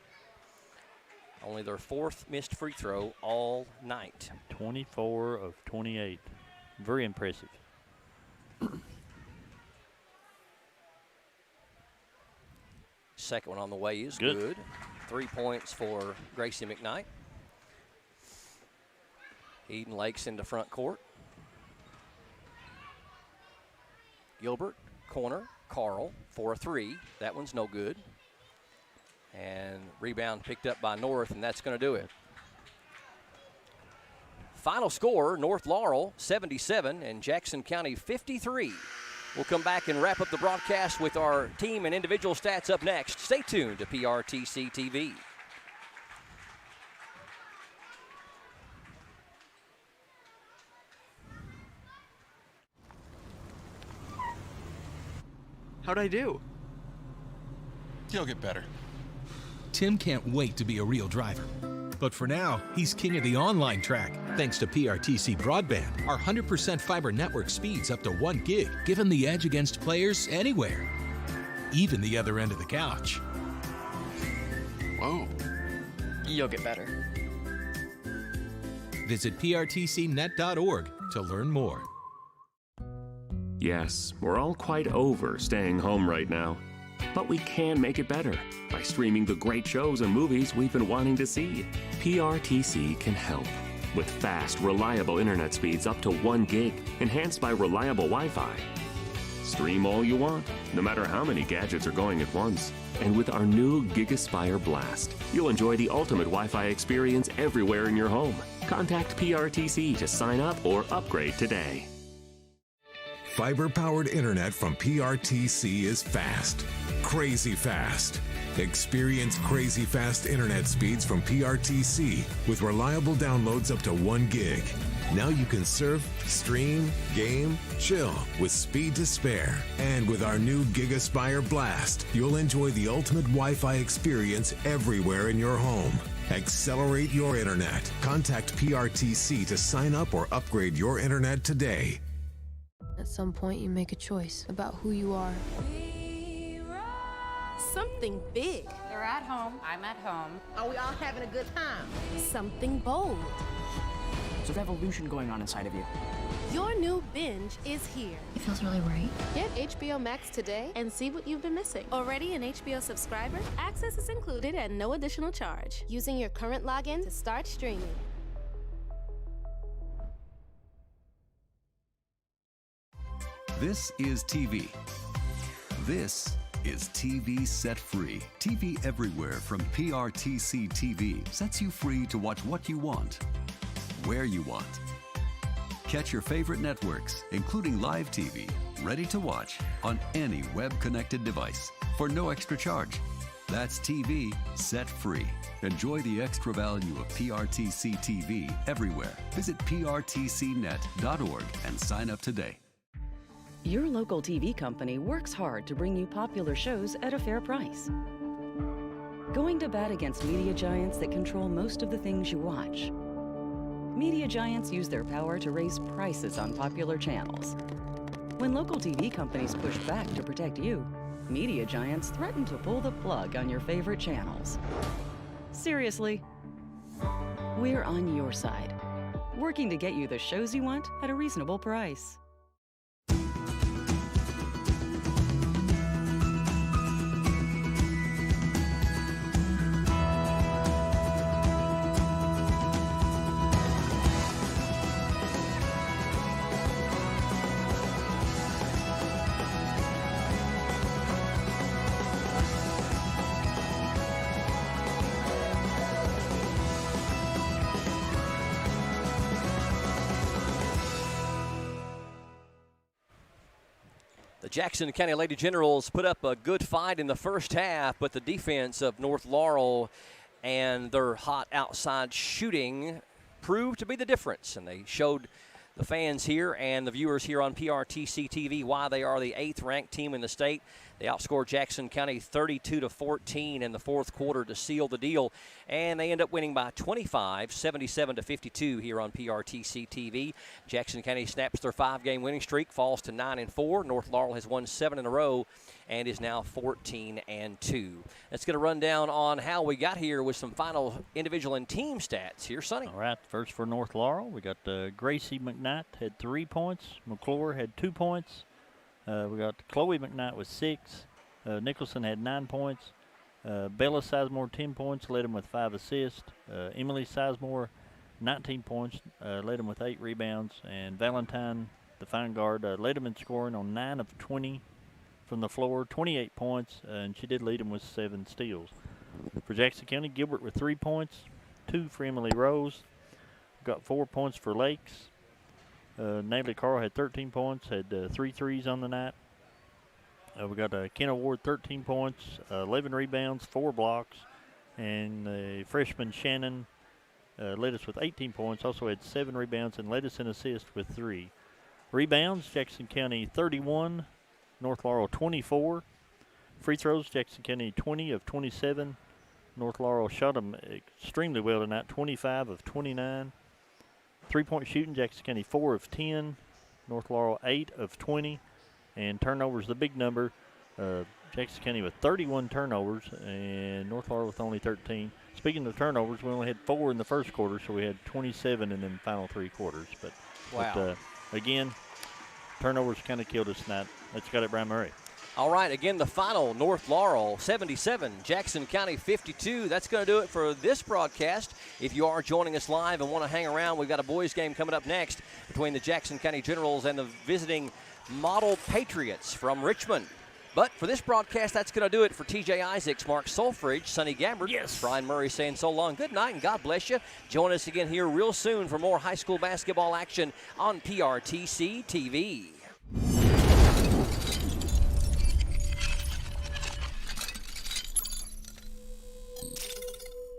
Only their fourth missed free throw all night. 24 of 28. Very impressive. Second one on the way is good. 3 points for Gracie McKnight. Eden Lakes into front court. Gilbert, corner, Carl for a three. That one's no good. And rebound picked up by North, and that's going to do it. Final score, North Laurel 77 and Jackson County 53. We'll come back and wrap up the broadcast with our team and individual stats up next. Stay tuned to PRTC TV. How'd I do? You'll get better. Tim can't wait to be a real driver. But for now, he's king of the online track. Thanks to PRTC Broadband, our 100% fiber network speeds up to 1 gig, give him the edge against players anywhere, even the other end of the couch. Whoa. You'll get better. Visit prtcnet.org to learn more. Yes, we're all quite over staying home right now. But we can make it better by streaming the great shows and movies we've been wanting to see. PRTC can help with fast, reliable internet speeds up to 1 gig, enhanced by reliable Wi-Fi. Stream all you want, no matter how many gadgets are going at once. And with our new GigaSpire Blast, you'll enjoy the ultimate Wi-Fi experience everywhere in your home. Contact PRTC to sign up or upgrade today. Fiber-powered internet from PRTC is fast. Crazy fast. Experience crazy fast internet speeds from PRTC with reliable downloads up to 1 gig. Now you can surf, stream, game, chill with speed to spare. And with our new GigaSpire Blast, you'll enjoy the ultimate Wi-Fi experience everywhere in your home. Accelerate your internet. Contact PRTC to sign up or upgrade your internet today. At some point, you make a choice about who you are. Something big. You're at home. I'm at home. Are we all having a good time? Something bold. There's a revolution going on inside of you. Your new binge is here. It feels really right. Get HBO Max today and see what you've been missing. Already an HBO subscriber? Access is included at no additional charge. Using your current login to start streaming. This is TV. This is TV Set Free. TV everywhere from PRTC TV sets you free to watch what you want, where you want. Catch your favorite networks, including live TV, ready to watch on any web-connected device for no extra charge. That's TV Set Free. Enjoy the extra value of PRTC TV everywhere. Visit prtcnet.org and sign up today. Your local TV company works hard to bring you popular shows at a fair price. Going to bat against media giants that control most of the things you watch. Media giants use their power to raise prices on popular channels. When local TV companies push back to protect you, media giants threaten to pull the plug on your favorite channels. Seriously, we're on your side, working to get you the shows you want at a reasonable price. The Jackson County Lady Generals put up a good fight in the first half, but the defense of North Laurel and their hot outside shooting proved to be the difference, and they showed the fans here and the viewers here on PRTC TV why they are the 8th-ranked team in the state. They outscored Jackson County 32-14 in the fourth quarter to seal the deal, and they end up winning by 25, 77-52 here on PRTC TV. Jackson County snaps their 5-game winning streak, falls to 9-4. North Laurel has won 7 in a row and is now 14-2. Let's get a rundown on how we got here with some final individual and team stats. Here's Sonny. All right, first for North Laurel, we got Gracie McKnight had 3 points. McClure had 2 points. We got Chloe McKnight with 6. Nicholson had 9 points. Bella Sizemore 10 points, led him with 5 assists. Emily Sizemore 19 points, led him with 8 rebounds. And Valentine, the fine guard, led him in scoring on 9 of 20 from the floor, 28 points, and she did lead him with 7 steals. For Jackson County, Gilbert with 3 points, 2 for Emily Rose. Got 4 points for Lakes. Natalie Carl had 13 points, had 3 threes on the night. We got Kenna Ward, 13 points, 11 rebounds, 4 blocks. And freshman Shannon led us with 18 points, also had 7 rebounds, and led us in assists with 3. Rebounds, Jackson County 31, North Laurel 24. Free throws, Jackson County 20 of 27. North Laurel shot them extremely well tonight, 25 of 29. 3-point shooting, Jackson County 4 of 10. North Laurel 8 of 20. And turnovers, the big number. Jackson County with 31 turnovers and North Laurel with only 13. Speaking of turnovers, we only had 4 in the first quarter, so we had 27 in the final 3 quarters. But, wow. But again, turnovers kind of killed us tonight. Let's go to Brian Murray. All right, again, the final, North Laurel 77, Jackson County 52. That's going to do it for this broadcast. If you are joining us live and want to hang around, we've got a boys game coming up next between the Jackson County Generals and the visiting Model Patriots from Richmond. But for this broadcast, that's going to do it for TJ Isaacs, Mark Solfridge, Sonny Gabbard. Yes. Brian Murray saying so long. Good night and God bless you. Join us again here real soon for more high school basketball action on PRTC TV.